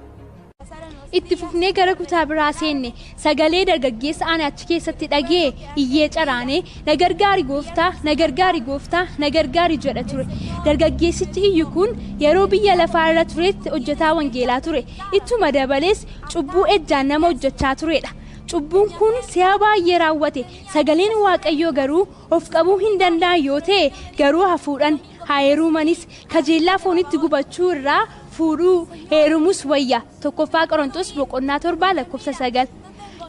Itti fufnee gara kutaa biraa seenne sagalee dargaggeessa ani achi keessatti dhagee iyyee caraane na gargaari gooftaa na gargaari gooftaa na gargaari jedha ture. Dargaggeessichi iyyu kun yeroo biyya lafaa irra turetti hojjetaa wangeelaa ture. Ittuma dabalees cubbuu ejjaan nama hojjechaa turedha. Cubbuun kun si'a baay'ee raawwate. Sagaleen Waaqayyoo garuu of qabuu hin danda'an yoo ta'e garuu hafuudhaan haa heerumanis kajeellaa foonitti gubachuu irraa fuudhuu heerumus wayya. 1 Qorontos 7:9.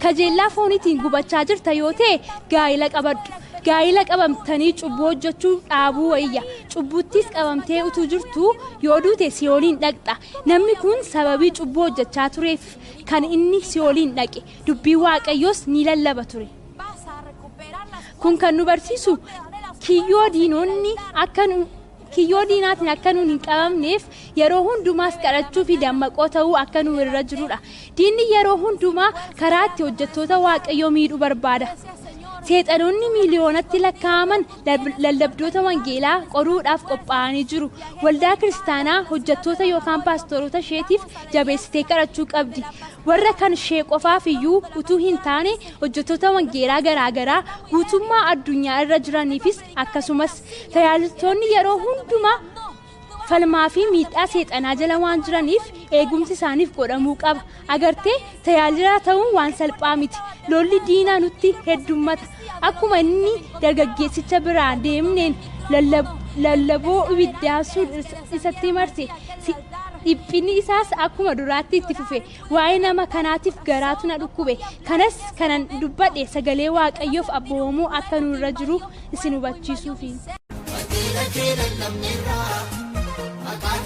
Kajeellaa foonitiin gubachaa jirta yoo ta'e gaa'ila qabadhu. Gaa'ila qabamtanii cubbuu hojjechuu dhaabuu wayya. Cubbuuttis qabamtee utuu jirtu yoo duute Si'ooliin dhaqxa. Namni kun sababii cubbuu hojjechaa tureef kan inni Si'ooliin dhaqe. Dubbii Waaqayyoos ni lallaba ture. Kun kan nu barsiisu kiyyoo diinaatiin akka nuun hin qabamneef yeroo hundumaas kadhachuu fi dammaqoo ta'uu akka nu irra jirudha. Diinni yeroo hundumaa karaa itti hojjettoota Waaqayyoo miidhuu barbaada. Seexanoonni miiliyoonatti lakkaa'aman lallabdoota wangeelaa qoruudhaaf qophaa'anii jiru. Waldaa kiristaanaa hojjettoota yookaan paastoroota isheetiif jabeessitee kadhachuu qabdi. Warra kan ishee qofaaf iyyuu utuu hin taane hojjettoota wangeelaa garaagaraa guutummaa addunyaa irra jiraniifis akkasumas tajaajiltoonni yeroo hundumaa falmaa fi miidhaa seexanaa jala waan jiraniif eegumsi isaaniif godhamuu qaba. Agartee tajaajilaa ta'uun waan salphaa miti. Lolli diinaa nutti heddummata. Akkuma inni dargaggeessicha biraa deemneen lallaboo ibiddaasuu isatti marse. Dhiphinni isaas akkuma duraatti itti fufe. Waa'ee nama kanaatiif garaatu na dhukkube. Kanas kanan dubbadhe sagalee Waaqayyoof abboomamuu akka nurra jiru isin hubachiisuufi.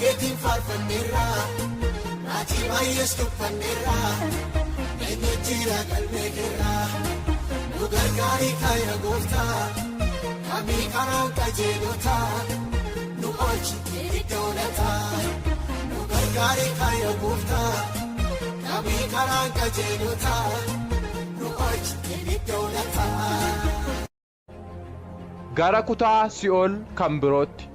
Keetiin faarfanneerraa raatii baay'ees tuffanneerraa eenyu jira galmee keerraa nu gargaarii kaaya gooftaa kamii karaan qajeelotaa nu oolchi iddoolataa nu gargaarii kaaya gooftaa kamii karaan qajeelotaa nu oolchi iddoolataa. Gara kutaa Si'ool kan birootti.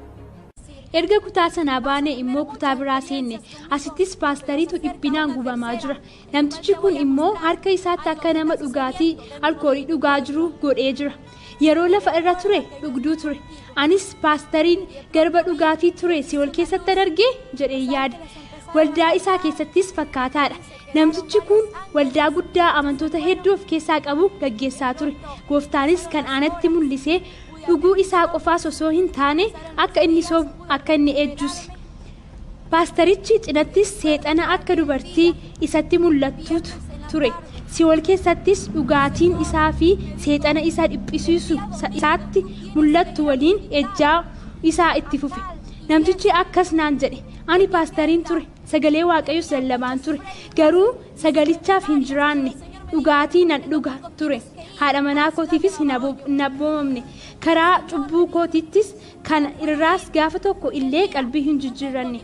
Erga kutaa sanaa baanee immoo kutaa biraa seenne asittis paastariitu dhiphinaan gubamaa jira. Namtichi kun immoo harka isaatti akka nama dhugaatii alkoolii dhugaa jiru godhee jira. Yeroo lafa irra ture dhugduu ture. Anis paastariin garba dhugaatii ture Si'ool keessatti argee jedhee yaada. Waldaa isaa keessattis fakkaataadha. Namtichi kun waldaa guddaa amantoota hedduu of keessaa qabu gaggeessaa ture. Gooftaanis kan aanatti mul'isee dhuguu isaa qofaas osoo hin taane akka inni sobu akka inni ejjus. Paastarichi cinattis seexana akka dubartii isatti mul'attutu ture. Si'ool keessattis dhugaatiin isaa fi seexana isa dhiphisiisu isaatti mul'attu waliin ejjaa isaa itti fufe. Namtichi akkas naan jedhe ani paastariin ture. Sagalee Waaqayyoos lallabaan ture. Garuu sagalichaaf hin jiraanne. dhugaatii nan dhuga ture. Haadha manaa kootiifis hin abboomamne. Karaa cubbuu kootittis kana irraas gaafa tokko illee qalbii hin jijjiiranne.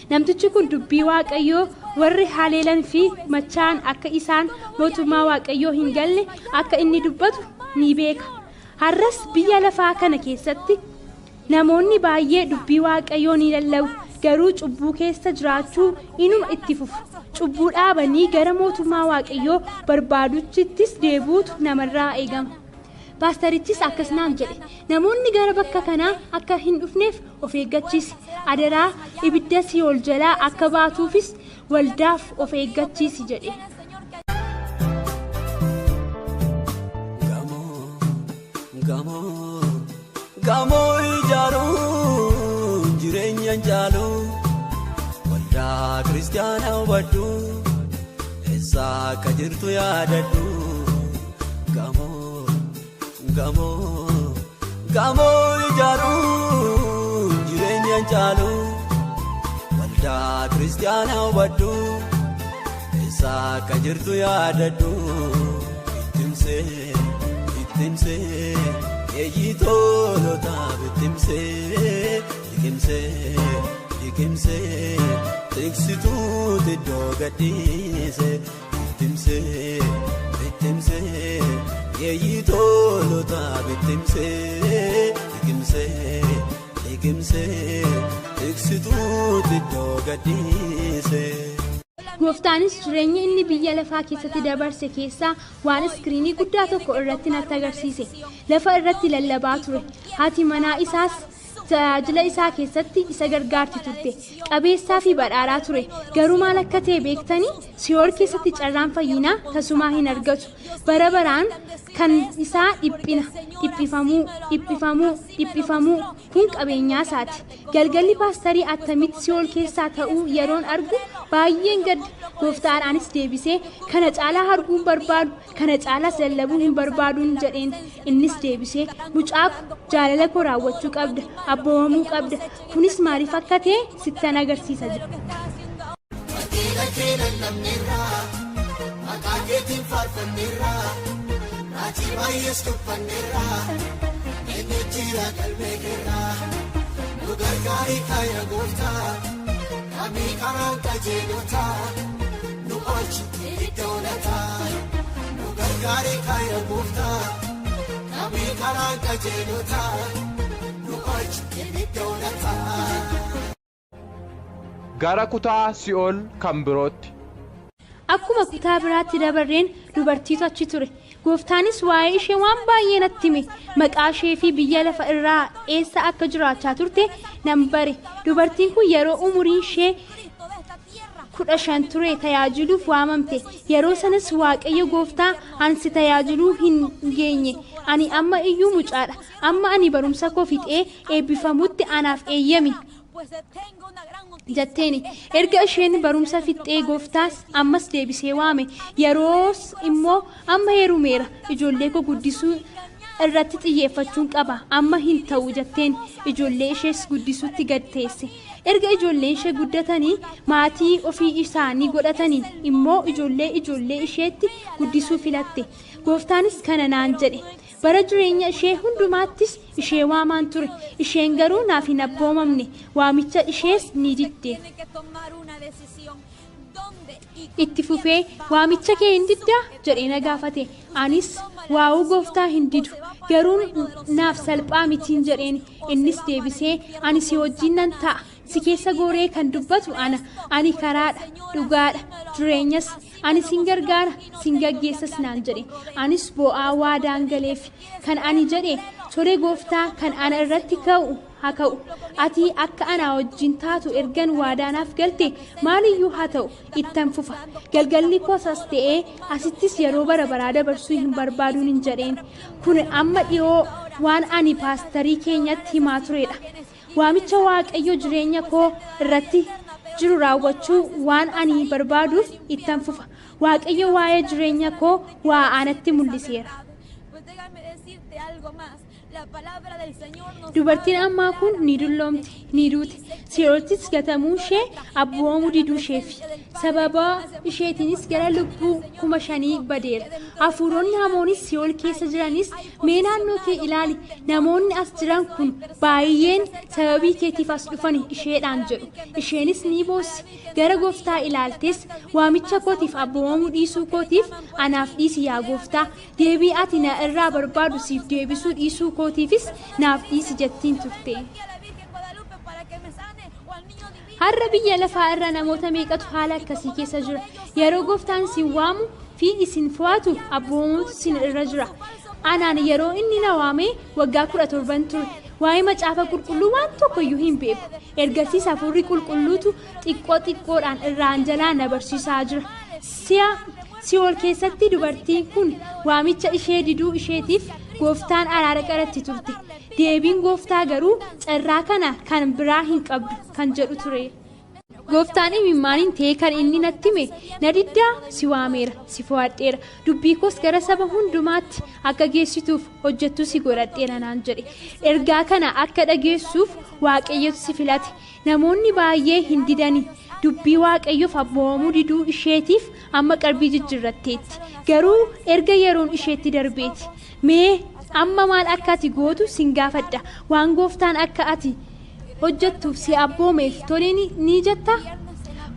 Namtichi kun dubbii Waaqayyoo warri haleelan fi machaan akka isaan mootummaa Waaqayyoo hin galle akka inni dubbatu ni beeka. Har'as biyya lafaa kana keessatti namoonni baay'ee dubbii Waaqayyoo ni lallabu. Garuu cubbuu keessa jiraachuu inuma itti fufu. Cubbuu dhaabanii gara mootummaa Waaqayyoo barbaaduchittis deebuutu namarraa eegama. Paastarichis akkasumaan jedhe, namoonni gara bakka kanaa akka hin dhufneef of eeggachiisi. Adaraa ibidda Si'ool jalaa akka baatuufis waldaaf of eeggachiisi jedhe. Gamoo ijaaruun jireenya jaaluu waldaa kiristaanaa hubadhu eessa akka jirtu yaadadhu. Gamoo ijaaruun jireenya jaaluu waldaa kiristaanaa hubadhu eessa akka jirtu yaadadhu. Ittimsee dhaloota liqimsee tiksituu iddoo gadhiise. Ittimsee dhaloota liqimsee tiksituu iddoo gadhiise. Gooftaanis jireenya inni biyya lafaa keessatti dabarse keessaa waan iskiriinii guddaa tokko irratti natti agarsiise. Lafa irratti lallabaa ture. Haati manaa isaas tajaajila isaa keessatti isa gargaarti turte. Qabeessaa fi badhaadhaa ture. Garuu maal akka ta'e beektanii? Si'ool keessatti carraan fayyinaa tasumaa hin argatu. Bara baraan kan isaa dhiphifamuu kun qabeenyaa isaati. Galgalli paastarii attamitti Si'ool keessaa ta'uu yeroon argu baay'een gadda. Gooftaadhaanis deebisee kana caalaa arguun barbaadu, kana caalaas lallabuu hin barbaaduun jedheen. Innis deebisee mucaako jaalala koo raawwachuu qabda, abboomamuu qabda. Kunis maaliif akka ta'e sittan agarsiisa jedha. Kami karang kajenota, nu ochi idolata, nu gargari kaya mufta. Kami karang kajenota, nu ochi idolata. Gara kutaa Si'ool kan birootti. Akkuma kutaa biraatti dabarreen dubartiitu achi ture. Gooftaanis waa'ee ishee waan baay'ee natti hime. Maqaa ishee fi biyya lafa irraa eessa akka jiraachaa turte nan bare. Dubartiin kun yeroo umuriin ishee 15 ture tajaajiluuf waamamte. Yeroo sanas Waaqayyo Gooftaa ani si tajaajiluu hin geenye. Ani amma iyyuu mucaadha. Amma ani barumsa koo fixee eebbifamutti anaaf eeyyami jetteeni. Erga isheen barumsa fixee Gooftaas ammas deebisee waame. Yeroos immoo amma heerumeera. Ijoollee koo guddisuu irratti xiyyeeffachuun qaba. Amma hin ta'u jetteen. Ijoollee ishees guddisuutti gad teesse. Erga ijoolleen ishee guddatanii maatii ofii isaanii godhatanii immoo ijoollee isheetti guddisuu filatte. Gooftaanis kana naan jedhe. Bara jireenya ishee hundumaattis ishee waamaan ture. Isheen garuu naaf hin abboomamne. Waamicha ishees ni didde. Itti fufee waamicha kee hin diddaa jedhee na gaafate. Anis waa'uu Gooftaa hin didu. Garuu naaf salphaa mitiin jedheen. Innis deebisee ani si wajjin nan ta'a. Si keessa gooree kan dubbatu ana. Ani karaadha, dhugaadha, jireenyas. Ani sin gargaara, sin gaggeessas naan jedhe. Anis bo'aa waadaan galeef kan ani jedhe tole Gooftaa kan ana irratti ka'u haa ka'u. Ati akka ana wajjin taatu ergan waadaanaaf galte maaliyyuu haa ta'u ittan fufa. Galgalli koosas ta'ee asittis yeroo bara baraa dabarsuu hin barbaaduun hin jedheen. Kun amma dhiyoo waan ani paastarii keenyatti himaa turedha. Waamicha Waaqayyo jireenya koo irratti jiru raawwachuu waan ani barbaaduuf ittan fufa. Waaqayyo waa'ee jireenya koo waa anatti mul'iseera. Dubartiin ammaa kun ni dulloomti, ni duuti. Si'ooltis gatamuu ishee abboomuu diduu isheefi. Sababa isheetiinis gara lubbuu 5,000 badeera. Hafuuronni hamoonis si'ool keessa jiranis mee naannoo kee ilaali. Namoonni as jiran kun baay'een sababii keetiif as dhufani isheedhaan jedhu. Isheenis ni boossi. Gara gooftaa ilaaltes waamicha kootiif abboomuu dhiisuu kootiif anaaf dhiisi yaa gooftaa. Deebii ati na irraa barbaadu siif deebisuu dhiisuu kootiifis naaf dhiisi jettiin turte. Har'a biyya lafaa irra namoota meeqatu haala akkasii keessa jira. Yeroo gooftaan isin waamu fi isin fo'atu abboomuutu isin irra jira. Anaan yeroo inni na waame waggaa 17 ture. Waa'ee macaafa qulqulluu waan tokkoyyuu hin beeku. Ergasiis hafuurri qulqulluutu xiqqoodhaan irraan jalaa na barsiisaa jira. Si'ool keessatti dubartiin kun waamicha ishee diduu isheetiif gooftaan araara kadhatti turte. Deebiin gooftaa garuu carraa kana kan biraa hin qabdu kan jedhu ture. Gooftaan imimmaaniin ta'e kan inni natti hime na diddaa si waameera si fo'adheera dubbii koos gara saba hundumaatti akka geessituuf hojjettu si godhadheera naan jedhe. Ergaa kana akka dhageessuuf waaqayyotu si filate. Namoonni baay'ee hin didani. Dubbii waaqayyoof abboomuu diduu isheetiif amma qalbii jijjiirratteetti. Garuu erga yeroon isheetti darbeeti. Mee amma maal akka ati gootu sin gaafadha. Waan gooftaan akka ati hojjettuuf si abboomeef tolee ni jetta.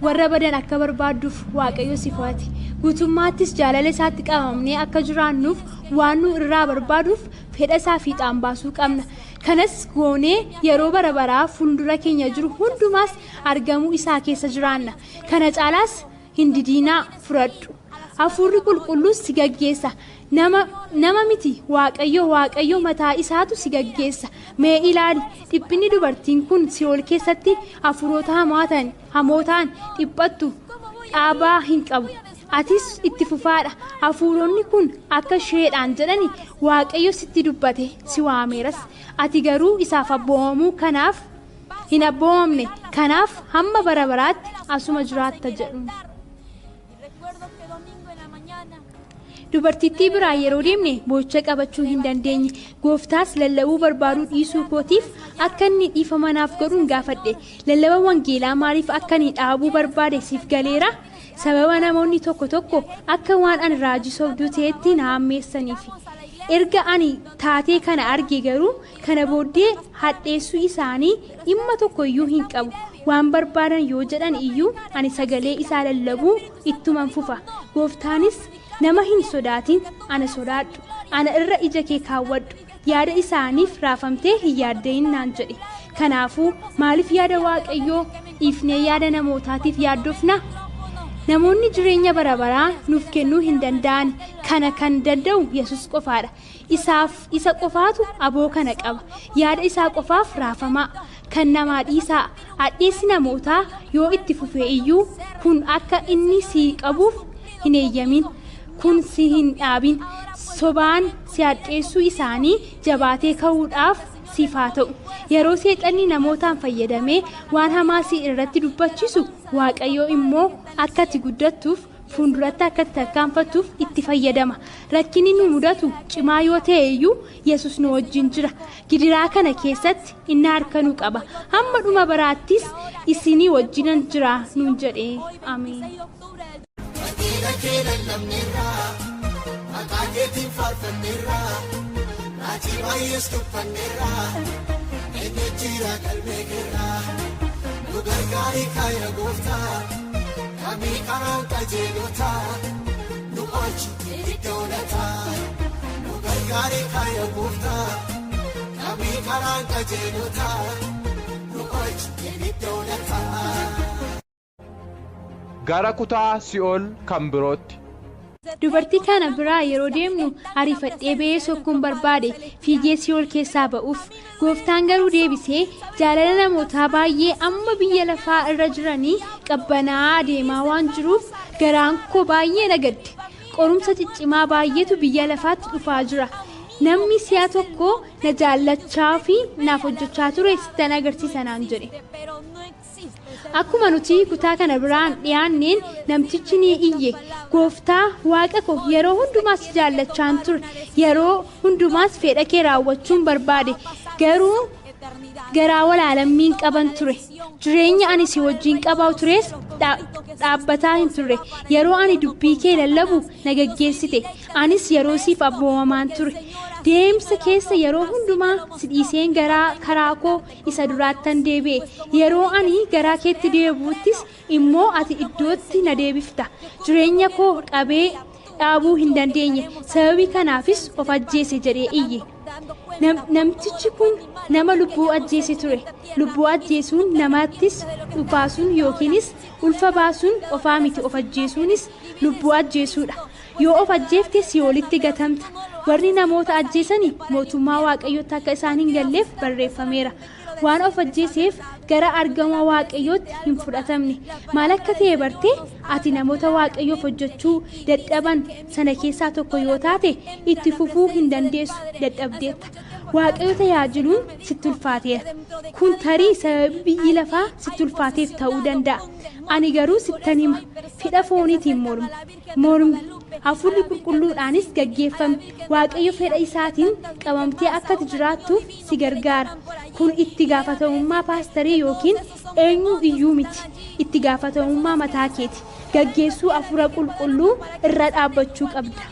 Warra badan akka barbaadduuf waaqayyo si fo'ate. Guutummaattis jaalala isaatti qabamnee akka jiraannuuf waan nu irraa barbaaduuf fedha isaa fiixaan baasuu qabna. Kanas goonee yeroo bara baraa fuuldura keenya jiru hundumaas argamuu isaa keessa jiraanna. Kana caalaas hin didiinaa fudhadhu. Hafuurri qulqulluus si gaggeessa. Nama miti waaqayyo mataa isaatu si gaggeessa. Mee ilaali dhiphinni dubartiin kun si'ool keessatti hafuurota hamootaan dhiphattu dhaabaa hin qabu. Atis itti fufaadha. Hafuuronni kun akka isheedhaan jedhani waaqayyo sitti dubbate si waameeras. Ati garuu isaaf abboomamuu kanaaf hin abboomamne. Kanaaf hamma bara baraatti asuma jiraatta jedhu. Dubartittii biraa yeroo deemne boocha qabachuu hin dandeenye. Gooftaas lallabuu barbaaduu dhiisuu kootiif akka inni dhiifama naaf godhuun gaafadhe. Lallaba wangeelaa maaliif akka inni dhaabuu barbaade siif galeera? Sababa namoonni tokko akka waan ani raajii sobduu ta'etti na hammeessaniif. Erga ani taatee kana arge garuu kana booddee hadheessuu isaanii dhimma tokkoyyuu hin qabu. Waan barbaadan yoo jedhan iyyuu ani sagalee isaa lallabuu ittuman fufa. Gooftaanis nama hin sodaatin ana sodaadhu. Ana irra ija kee kaawwadhu. Yaada isaaniif raafamtee hin yaaddayin naan jedhe. Kanaafuu maaliif yaada waaqayyoo dhiifnee yaada namootaatiif yaaddofna? Namoonni jireenya bara baraa nuuf kennuu hin danda'an. Kana kan danda'u Yesus qofaadha. Isa qofaatu aboo kana qaba. Yaada isaa qofaaf raafamaa. Kan namaa dhiisaa. Hadheessi namootaa yoo itti fufee iyyuu kun akka inni si qabuuf hin eeyyamin. Kun si hin dhaabin. Sobaan si hadheessuu isaanii jabaatee ka'uudhaaf siif haa ta'u. Yeroo seexanni namootaan fayyadamee waan hamaa si irratti dubbachiisu waaqayyoo immoo akka ati guddattuuf fuulduratti akka ati tarkaanfattuuf itti fayyadama. Rakkinni nu mudatu cimaa yoo ta'e iyyuu Yesus nu wajjin jira. Gidiraa kana keessatti inni harka nu qaba. Hamma dhuma baraattis isinii wajjinan jira nuun jedhee. Ameen. Kami karaan qajeelota nu oolchi dhaloota nu gargaari kaaya gooftaa. Kami karaan qajeelota nu oolchi dhaloota. Gara kutaa si'ool kan birootti. Dubartii kana biraa yeroo deemnu ariifadhee ba'ee sokkuun barbaade fiigee si'ool keessaa ba'uuf. Gooftaan garuu deebisee jaalala namootaa baay'ee amma biyya lafaa irra jiranii qabbanaa'aa deemaa waan jiruuf garaan koo baay'ee nagadde. Qorumsa ciccimaa baay'eetu biyya lafaatti dhufaa jira. Namni si'a tokko na jaallachaa fi naaf hojjechaa ture sittan agarsiisa naan jedhe. Akkuma nuti kutaa kana biraan dhiyaanneen namtichi ni iyye. Gooftaa waaqa koo yeroo hundumaas jaallachaan ture. Yeroo hundumaas fedha kee raawwachuun barbaade. Garuu garaa walaalammiin qaban ture. Jireenya ani si wajjin qabaa'u tures dhaabbataa hin turre. Yeroo ani dubbii kee lallabu na gaggeessite. Anis yeroo siif abboomamaan ture. Deemsa keessa yeroo hundumaa si dhiiseen garaa karaa koo isa duraattan deebi'e. Yeroo ani garaa keetti deebi'uttis immoo ati iddootti na deebifta. Jireenya koo qabee dhaabuu hin dandeenye. Sababii kanaafis of ajjeese jedhee iyye. Namtichi kun nama lubbuu ajjeese ture. Lubbuu ajjeesuun namaattis dhukaasuun yookiinis ulfa baasuun ofaa miti, of ajjeesuunis lubbuu ajjeesuudha. Yoo of ajjeefte si'oolitti gatamta. Warri namoota ajjeesanii mootummaa waaqayyootti akka isaan hin galleef barreeffameera. Waan of ajjeeseef gara argama waaqayyootti hin fudhatamne. Maal akka ta'e bartee ati namoota waaqayyoof hojjechuu dadhaban sana keessaa tokko yoo taate itti fufuu hin dandeessu, dadhabdeetta. Waaqayyo tajaajiluun sitti ulfaateera. Kun tarii sababii biyyi lafaa sitti ulfaateef ta'uu danda'a. Ani garuu sittan hima. Fedha fooniitiin mormi. Hafuurri qulqulluudhaanis gaggeeffame. Waaqayyo fedha isaatiin qabamtee akka ati jiraattuuf si gargaara. Kun itti gaafatamummaa paastarii yookiin eenyu iyyuu miti. Itti gaafatamummaa mataa keeti. Gaggeessuu hafuura qulqulluu irra dhaabbachuu qabda.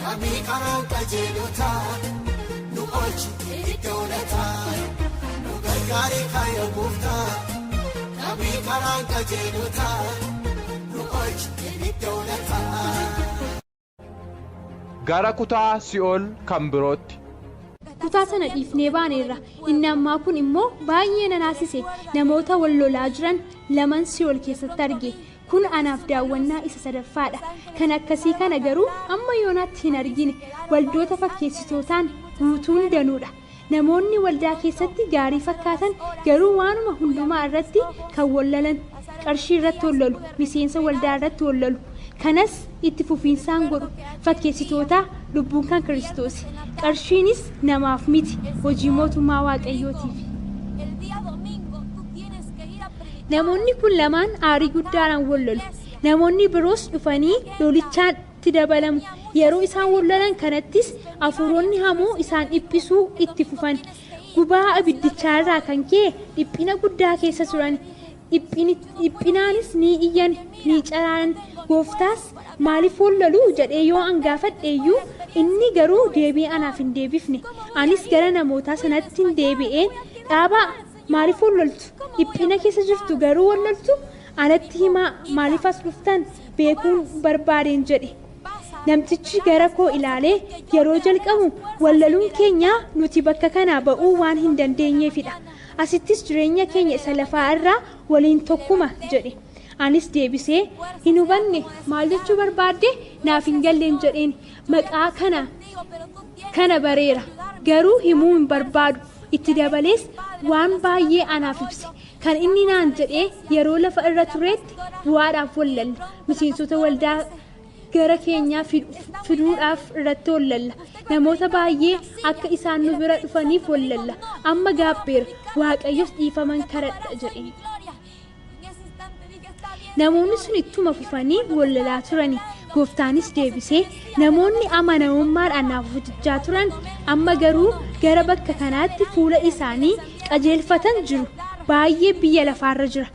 Kami karaan qajeelota nu oolchi dhaloota nu gargaari kaaya gooftaa. Kami karaan qajeelota nu oolchi dhaloota. Gara kutaa Si'ool kan birootti. Kutaa sana dhiifnee baaneerra. Inni ammaa kun immoo baay'ee na naasise. Namoota wal lolaa jiran laman Si'ool keessatti arge. Kun anaaf daawwannaa isa sadaffaadha. Kan akkasii kana garuu amma yoonaatti hin argine. Waldoota fakkeessitootaan guutuun danuudha. Namoonni waldaa keessatti gaarii fakkaatan garuu waanuma hundumaa irratti kan wallalan, qarshii irratti wallalu, miseensa waldaa irratti wallalu. Kanas itti fufiinsaan godhu. Fakkeessitoota lubbuun kan Kiristoos. Qarshiinis namaaf miti, hojii mootummaa waaqayyootiif. Namoonni kun lamaan aarii guddaadhaan wallalu. Namoonni biroos dhufanii lolichaatti dabalamu. Yeroo isaan wallalan kanattis hafuuronni hamoo isaan dhiphisuu itti fufan. Gubaa abiddichaarraa kan ka'e dhiphina guddaa keessa turan. Dhiphinaanis ni iyyan, ni caraaran. Gooftaas maaliif wallalu jedhee yoo angaafadheeyyuu inni garuu deebii anaaf hin deebifne. Anis gara namootaa sanatti hin deebi'een dhaabaa. Maaliif wallaltu? Dhiphina keessa jirtu garuu wallaltu? Anatti himaa maaliif as dhuftan beekuun barbaadeen jedhe. Namtichi gara koo ilaalee yeroo jalqabu wallaluun keenya nuti bakka kanaa ba'uu waan hin dandeenyeefidha. Asittis jireenya keenya isa lafaa irraa waliin tokkuma jedhe. Anis deebisee hin hubanne maal jechuu barbaadde naaf hin galleen jedheen. Maqaa kana bareera garuu himuu hin barbaadu. Itti dabalees waan baay'ee anaaf ibse. Kan inni naan jedhee yeroo lafa irra tureetti bu'aadhaaf wallalla. Miseensota waldaa gara keenyaa fiduudhaaf irratti wallalla. Namoota baay'ee akka isaan nu bira dhufaniif wallalla. Amma gaabbeera. Waaqayyos dhiifaman kadhadha jedheen. Namoonni sun ittuma fufanii wallalaa turani. Gooftaanis deebisee namoonni amanamummaadhaan naaf hojjechaa turan amma garuu gara bakka kanaatti fuula isaanii qajeelfatan jiru. Baay'ee biyya lafaarra jira.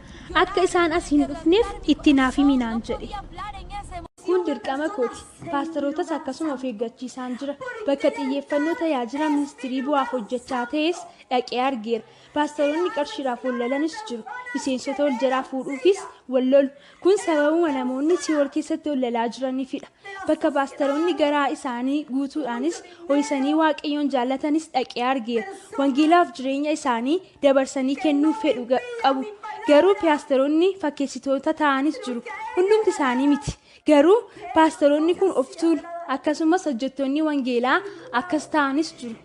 Akka isaan as hin dhufneef itti naaf himinaan jedhe. Kun dirqama kooti. Paastarootas akkasuma of eeggachiisaan jira. Bakka xiyyeeffannoo tajaajila ministirii bu'aaf hojjechaa ta'es dhaqee argeera. Paastaroonni qarshiidhaaf wallalanis jiru. Miseensota wal jalaa fuudhuufis wallolu. Kun sababuma namoonni Si'ool keessatti wallalaa jiraniifidha. Bakka paastaroonni garaa isaanii guutuudhaanis ho'isanii waaqayyoon jaallatanis dhaqee argeera. Wangeelaaf jireenya isaanii dabarsanii kennuu fedhu qabu. Garuu paastaroonni fakkeessitoota ta'anis jiru. Hundumti isaanii miti. Garuu paastaroonni kun of tuulu. Akkasumas hojjettoonni wangeelaa akkas ta'anis jiru.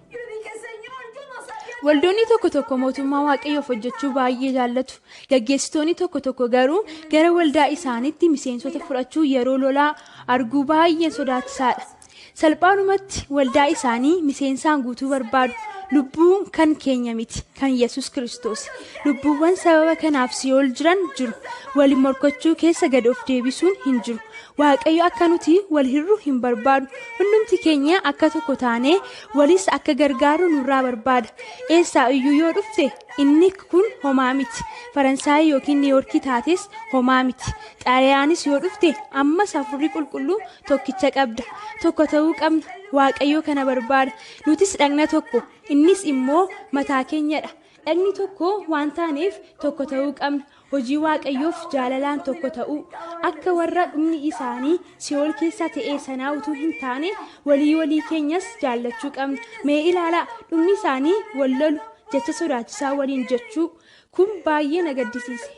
Waldoonni tokko tokko mootummaa waaqayyoof hojjechuu baay'ee jaallatu. Gaggeessitoonni tokko tokko garuu gara waldaa isaaniitti miseensota fudhachuu yeroo lolaa arguu baay'ee sodaachisaadha. Salphaadhumatti waldaa isaanii miseensaan guutuu barbaadu. Lubbuun kan keenya miti, kan Yesus Kiristoos. Lubbuuwwan sababa kanaaf si'ool jiran jiru. Waliin morkachuu keessa gad of deebisuun hin jiru. Waaqayyo akka nuti wal hirru hin barbaadu. Hundumti keenya akka tokko taanee walis akka gargaaru nurraa barbaada. Eessaa iyyuu yoo dhufte inni kun homaa miti. Faransaay yookiin Niiwoorkii taates homaa miti. Xaaliyaanis yoo dhufte ammas hafuurri qulqulluu tokkicha qabda. Tokko ta'uu qabna. Waaqayyo kana barbaada. Nutis dhagna tokko. Innis immoo mataa keenyadha. Dhagni tokko waan taaneef tokko ta'uu qabna. Hojii waaqayyoof jaalalaan tokko ta'uu. Akka warra dhumni isaanii si'ool keessa ta'ee sanaa utuu hin taane walii keenyas jaallachuu qabna. Mee ilaalaa dhumni isaanii wal lolu jecha sodaachisaa waliin jechuu kun baay'ee na gaddisiise.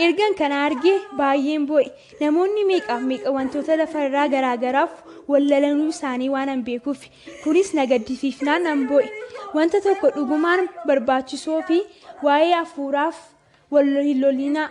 Ergaan kana argee baay'een boo'e. Namoonni meeqa wantoota lafarraa garaagaraaf wallalanuu isaanii waan an beekuuf kunis na gaddisiifnaan an boo'e. Wanta tokko dhugumaan barbaachisoo fi waa'ee hafuuraaf wal hin lolinaa.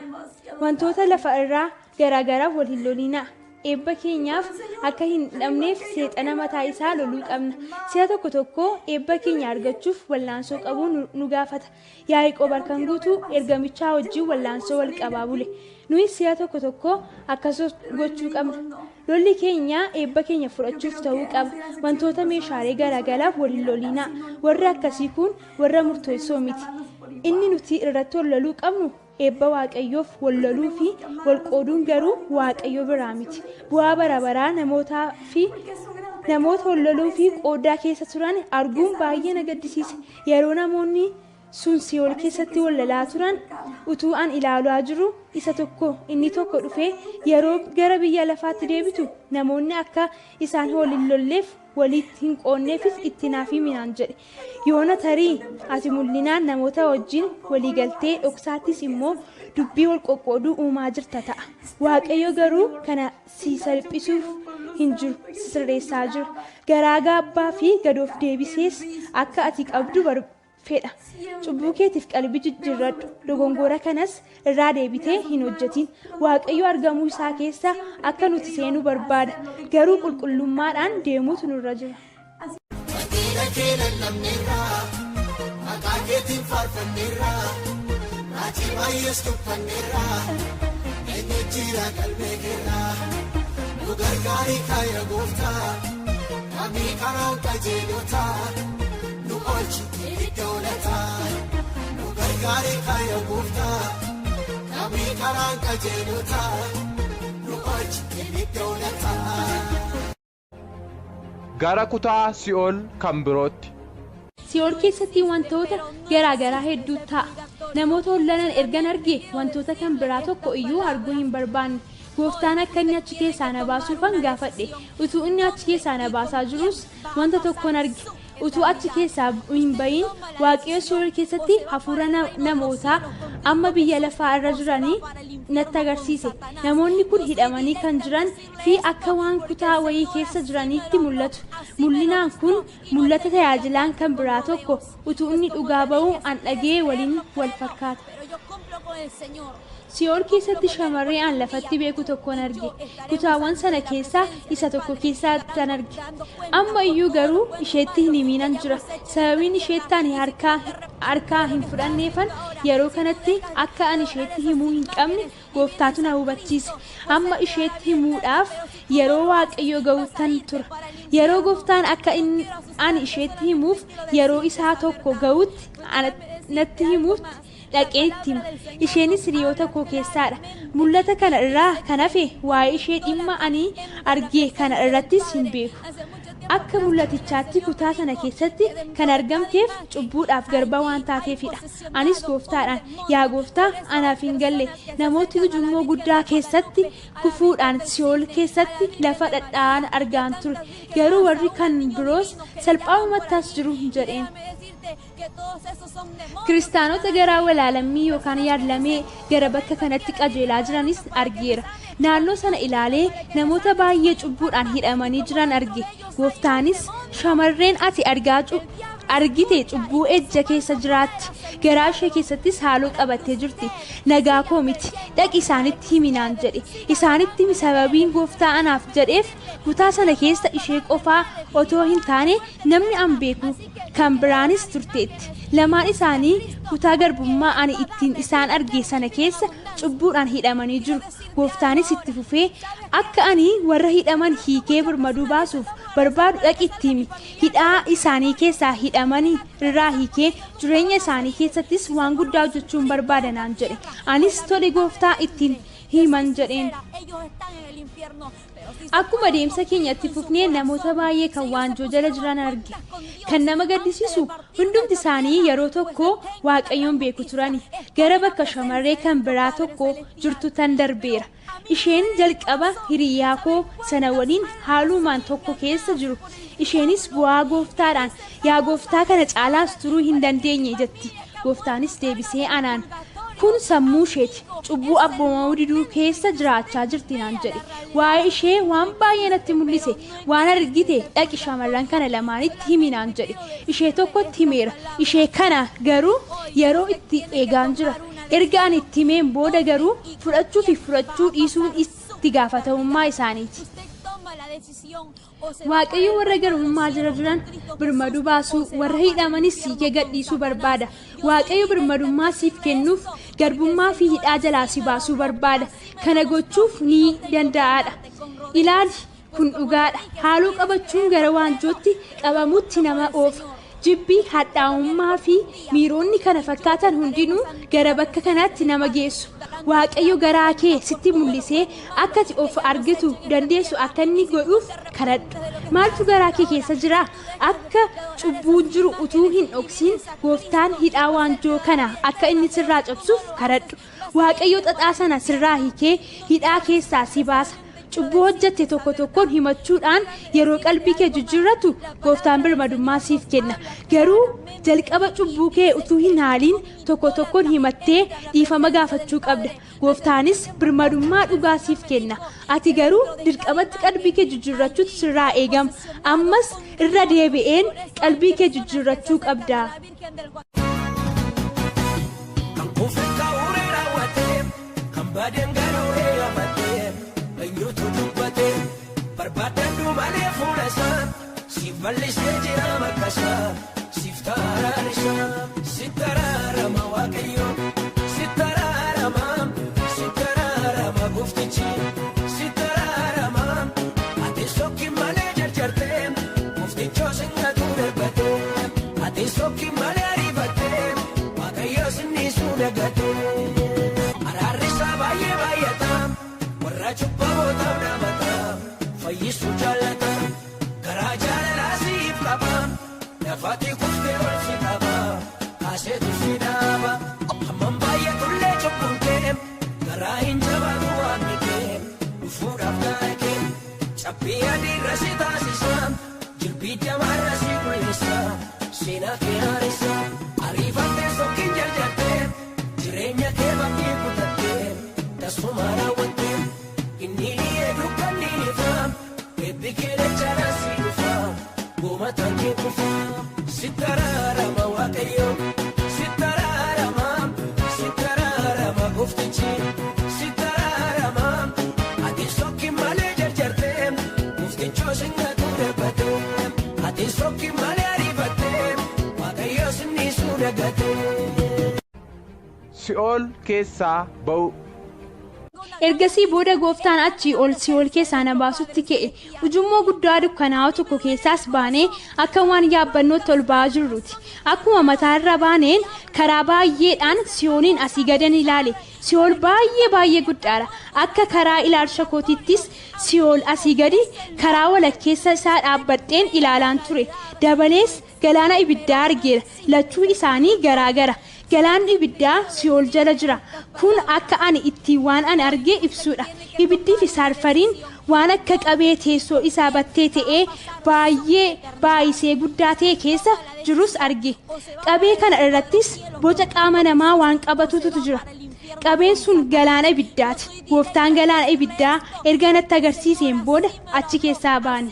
Wantoota lafa irraa garaagaraaf wal hin lolinaa. Eebba keenyaaf akka hin dhabneef seexana mataa isaa loluu qabna. Si'a tokko tokko eebba keenya argachuuf wallaansoo qabuu nu gaafata. Yaaqoob harkaan guutuu ergamichaa wajjin wallaansoo wal qabaa bule. Nuyis si'a tokko tokko akkasumas gochuu qabna. Lolli keenya eebba keenya fudhachuuf ta'uu qaba. Wantoota meeshaalee garaagaraaf wal hin lolinaa. Warri akkasii kun warra murteessoo miti. Inni nuti irratti wal loluu qabnu eebba waaqayyoof wal loluu fi wal qooduun garuu waaqayyo biraa miti. Bu'aa bara baraa namoota wal loluu fi qoodaa keessa turan arguun baay'ee na gaddisiise. Yeroo namoonni sun si'ool keessatti wal lolaa turan utuu an ilaalaa jiru inni tokko dhufee yeroo gara biyya lafaatti deebitu namoonni akka isaan wal hin lolleef walitti hin qoonneefis itti naaf himinaan jedhe. Yoona tarii ati mul'inaan namoota wajjin waliigaltee dhoksaattis immoo dubbii wal qoqqooduu uumaa jirta ta'a. Waaqayyo garuu kana si salphisuuf hin jiru, si sirreessaa jira. Garaa gaabbaa fi gadoof deebisees akka ati qabdu fedha. Cubbuu keetiif qalbii jijjiirradhu. Dogongora kanas irraa deebitee hin hojjetin. Waaqayyo argamuu isaa keessa akka nuti seenuu barbaada. Garuu qulqullummaadhaan deemuutu nurra jira. Fakkiidha kee lallabneerraa, maqaa keetiin faarfanneerraa, raajii baay'ees tuffanneerraa, eenyu jira qalbee keerraa, nu gargaarii kaaya gooftaa, namni karaa qajeelotaa, nu oolchi dhaloota. Nu gargaarii kaaya gooftaa, namni karaa qajeelotaa, nu oolchi dhaloota. Gara kutaa si'ool kan birootti. Si'ool keessatti wantoota garaagaraa hedduu ta'a. Namoota hollanan ergan arge wantoota kan biraa tokko iyyuu arguu hin barbaanne. Gooftaan akka inni achi keessaa na baasuufan gaafadhe. Utuu inni achi keessaa na baasaa jirus wanta tokkon arge. Utuu achi keessaa hin bahin waaqayyo si'ool keessatti hafuura namootaa amma biyya lafaa irra jiranii natti agarsiise. Namoonni kun hidhamanii kan jiran fi akka waan kutaa wayii keessa jiraniitti mul'atu. Mul'inaan kun mul'ata tajaajilaan kan biraa tokko utuu inni dhugaa ba'uu an dhagee waliin wal fakkaata. Si'ool keessatti shamarree aan lafatti beeku tokkon arge. Kutaawwan sana keessaa isa tokko keessaa tan arge. Amma iyyuu garuu isheetti hin himinan jira. Sababiin isheettaan harkaa hin fudhanneefan yeroo kanatti akka an isheetti himuu hin qabne gooftaatu na hubachiise. Amma isheetti himuudhaaf yeroo waaqayyo ga'uutan tura. Yeroo gooftaan akka ani isheetti himuuf yeroo isaa tokko ga'uutti natti himuutti dhaqee itti hima. Isheenis hiriyoota koo keessaadha. Mul'ata kana irraa kan hafe waa'ee ishee dhimma ani argee kana irrattis hin beeku. Akka mul'atichaatti kutaa sana keessatti kan argamteef cubbuudhaaf garba waan taateefidha. Anis gooftaadhaan yaa gooftaa anaaf hin galle namooti ujummoo guddaa keessatti kufuudhaan si'ool keessatti lafa dhadha'an argaan ture. Garuu warri kan biroos salphaamumattas jiru hin jedheen. Kiristaanota garaa walaalammii yookaan yaadlamee gara bakka kanatti qajeelaa jiranis argeera. Naannoo sana ilaalee namoota baay'ee cubbuudhaan hidhamanii jiran arge. Gooftaanis shamarreen ati argite cubbuu ejja keessa jiraatti garaa ishee keessattis haaloo qabattee jirti nagaa koo miti dhaqi isaanitti himinaan jedhe isaanitti sababiin gooftaa anaaf jedheef kutaa sana keessa ishee qofaa otoo hin taane namni an beeku kan biraanis turteetti lamaan isaanii kutaa garbummaa ani ittiin isaan arge sana keessa cubbuudhaan hidhamanii jiru gooftaanis itti fufee akka ani warra hidhaman hiikee birmaduu baasuuf barbaadu dhaqitti hidhaa isaanii keessaa hidhamanii irraa hiikee jireenya isaanii keessattis waan guddaa hojjechuun barbaadanaan jedhe anis tole gooftaa ittiin himan jedheen akkuma deemsa keenyatti fufnee namoota baay'ee kan waanjoo jala jiran arge kan nama gaddisiisu hundumti isaanii yeroo tokko waaqayyoon beeku turani gara bakka shamarree kan biraa tokko jirtu tan darbeera isheen jalqaba hiriyaa koo sana waliin haalumaan tokko keessa jiru isheenis bu'aa gooftaadhaan yaa gooftaa kana caalaas turuu hin dandeenye jetti gooftaanis deebisee anaan kun sammuu isheeti cubbuu abboomamuu diduu keessa jiraachaa jirti naan jedhe waa'ee ishee waan baay'ee natti mul'ise waan argite dhaqi shamarran kana lamaanitti himi naan jedhe ishee tokkotti himeera ishee kana garuu yeroo itti eegaan jira erga ani itti himeen booda garuu fudhachuu fi fudhachuu dhiisuun itti gaafatamummaa isaaniiti. waaqayyo warra garbummaa jala jiran birmaduu baasuu warra hidhamanis siikee gadhiisuu barbaada waaqayyo birmadummaa siif kennuuf garbummaa fi hidhaa jalaa si baasuu barbaada kana gochuuf ni danda'aadha ilaali kun dhugaadha haaloo qabachuun gara waanjootti qabamutti nama oofa jibbii hadhaa'ummaa fi miironni kana fakkaatan hundinuu gara bakka kanaatti nama geessu waaqayyo garaa kee sitti mul'isee akka ati of argitu dandeessu akka inni godhuuf kadhadhu maaltu garaa kee keessa jira akka cubbuun jiru utuu hin dhoksin gooftaan hidhaa waanjoo kana akka inni sirraa cabsuuf kadhadhu waaqayyo xaxaa sana sirraa hiikee hidhaa keessaa si baasa cubbuu hojjette tokko tokkoon himachuudhaan yeroo qalbii kee jijjiirratu gooftaan birmadummaa siif kenna garuu jalqaba cubbuu kee utuu hin haaliin tokko tokkoon himattee dhiifama gaafachuu qabda gooftaanis birmadummaa dhugaa siif kenna ati garuu dirqamatti qalbii kee jijjiirrachuutu sirraa eegama ammas irra deebi'een qalbii kee jijjiirrachuu qabda. Barbaadadhu malee fuula isaa siif bal'isee jira bakka isaa siif taraarisa siif taraarama waaqayyo siif taraarama gooftichi siif taraarama ati sokki malee jarjartee gooftichoo singatu darbatee ati sokki malee ariifattee waaqayyo sinniisuu dagatee araarrisaa baay'ee baay'ataa warra cubbamootaaf dhamataa. fayyisuu jaalata garaa jaalalaa siif qaba lafati kuftee ol si qaba kaaseetu si dhaaba hamman baay'atullee cubbuun kee garaa hin jabaatu waamni kee dhufuudhaaf taa'e kee cabbii adiirra si taasisa jilbii jamaarra si mul'isa seenaa kee haarisa ariifattee sokkiin jarjartee jireenya kee bakkee kutattee tasuma raawwattee inni eeguu kan ni ifaa eebbikee jala si dhufaa goomataan kee kufaa si taraarama waaqayyo si taraarama gooftichi si taraarama ati sokki malee jarjartee gooftichoo singatu darbatee ati sokki malee ariifattee waaqayyo sinniisuu dagatee. Si'ool keessaa ba'u. ergasii booda gooftaan achii ol si'ool keessaa na baasutti ka'e ujummoo guddaa dukkanaa'aa tokko keessaas baanee akka waan yaabbannootti ol ba'aa jirruuti akkuma mataarra baaneen karaa baay'eedhaan si'ooliin asii gadan ilaale si'ool baay'ee guddaadha akka karaa ilaalcha kootittis si'ool asii gadi karaa walakkeessa isaa dhaabbadheen ilaalaan ture dabalees galaana ibiddaa argeera lachuu isaanii garaagara. Galaanni ibiddaa si'ool jala jira kun akka ani ittiin waan ani argee ibsuudha ibiddii fi saarfariin waan akka qabee teessoo isaa battee ta'ee baay'isee guddaa ta'e keessa jirus arge qabee kana irrattis boca qaama namaa waan qabatutu jira qabeen sun galaana ibiddaati gooftaan galaana ibiddaa erga natti agarsiiseen booda achi keessaa baane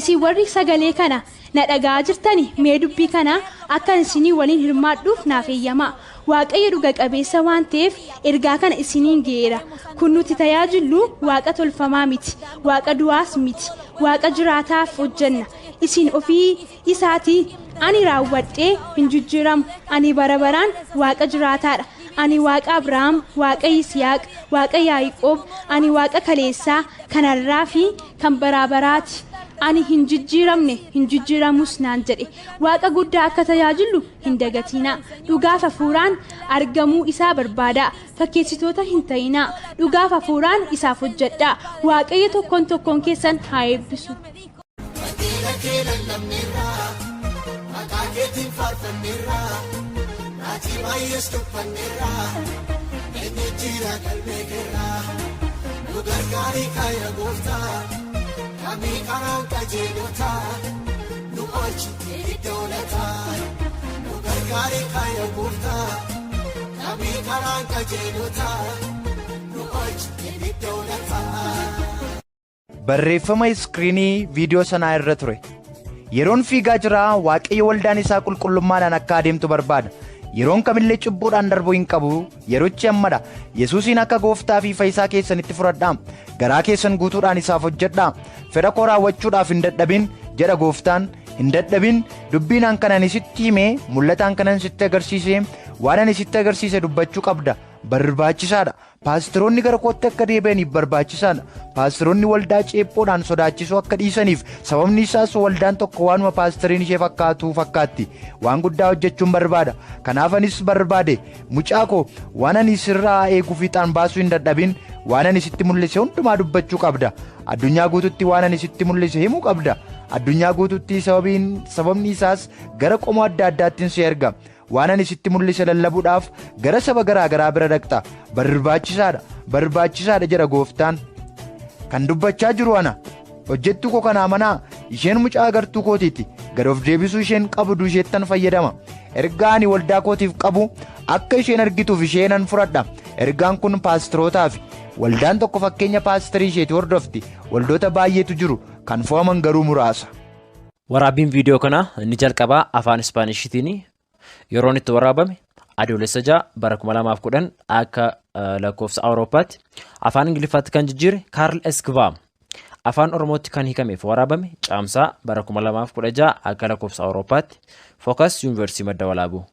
isin warri sagalee kana na dhagaa jirtani mee dubbii kana akka isinii waliin hirmaadhuuf naaf eeyyamaa. Waaqayyo dhuga qabeessa waan ta'eef ergaa kana isiniin geera. Kun nuti tajaajillu waaqa tolfamaa miti, waaqa du'aas miti, waaqa jiraataaf hojjenna. Isin ofii isaatii ani raawwadhee hin jijjiiramu, ani bara baraan waaqa jiraataadha. Ani waaqa Abrahaam, waaqa Yisihaaq, waaqa Yaaqoob, ani waaqa kaleessaa, kanarraa fi kan bara baraati. Ani hin jijjiiramne hin jijjiiramus naan jedhe. Waaqa guddaa akka tajaajilu hin dagatinaa. Dhugaaf hafuuraan argamuu isaa barbaada. Fakkeessitoota hin ta'inaa. Dhugaaf hafuuraan isaaf hojjedhaa. Waaqayyo tokkoon tokkoon keessan haa eebbisu. Kami karang kajelota, nu olchi idolata, nu gargari kaya gurta. Kami karang kajelota, nu olchi idolata. Barreeffama iskiriinii viidiyoo sanaa irra ture. Yeroon fiigaa jira waaqayyo waldaan isaa qulqullummaadhaan akka adeemtu barbaada. Yeroon kamillee cubbuudhaan darbuu hin qabu. Yeroochi ammadha. Yesuusiin akka gooftaa fi fayyisaa keessanitti fudhadhaa. Garaa keessan guutuudhaan isaaf hojjedhaa. Fedha koo raawwachuudhaaf hin dadhabin jedha gooftaan. Hin dadhabin dubbiin kanan sitti hime mul'ataan kanan sitti agarsiise waan ani sitti agarsiise dubbachuu qabda. Barbaachisaadha. Paasteroonni gara kootti akka deebi'aniif barbaachisaadha. Paasteroonni waldaa ceephoodhaan sodaachisuu akka dhiisaniif sababni isaas waldaan tokko waanuma paasteriin ishee fakkaatti. Waan guddaa hojjechuun barbaada. Kanaaf anis barbaade mucaa koo waan ani sirraa eeguu fiixaan baasuu hin dadhabin waan ani sitti mul'ise hundumaa dubbachuu qabda. Addunyaa guututti waan ani sitti mul'ise himuu qabda. Addunyaa guututti sababni isaas gara qomoo adda addaattiin si erga. Waan ani sitti mul'ise lallabuudhaaf gara saba garaa garaa bira dhaqxa. Barbaachisaadha jedha gooftaan. Kan dubbachaa jiru ana hojjettuu koo kana amanaa. Isheen mucaa agartuu kootiiti. Gad of deebisuu isheen qabdu isheettan fayyadama. Ergaa ani waldaa kootiif qabu akka isheen argituuf isheenan fudhadha. Ergaan kun paasterootaaf. Waldaan tokko fakkeenya paasterii isheeti hordofti. Waldoota baay'eetu jiru kan fo'aman garuu muraasa. Waraabbiin viidiyoo kana inni jalqabaa afaan Ispaanishiitiin yeroon itti waraabame adoolessa 6 bara 2010 akka lakkoofsa Awurooppaatti. Afaan Ingiliffaatti kan jijjiire Kaarl Eskvaam. Afaan Oromootti kan hiikameef waraabame caamsaa bara 2016 akka lakkoofsa Awurooppaatti. Fookas Yuunivarsiitii Madda Walaabuu.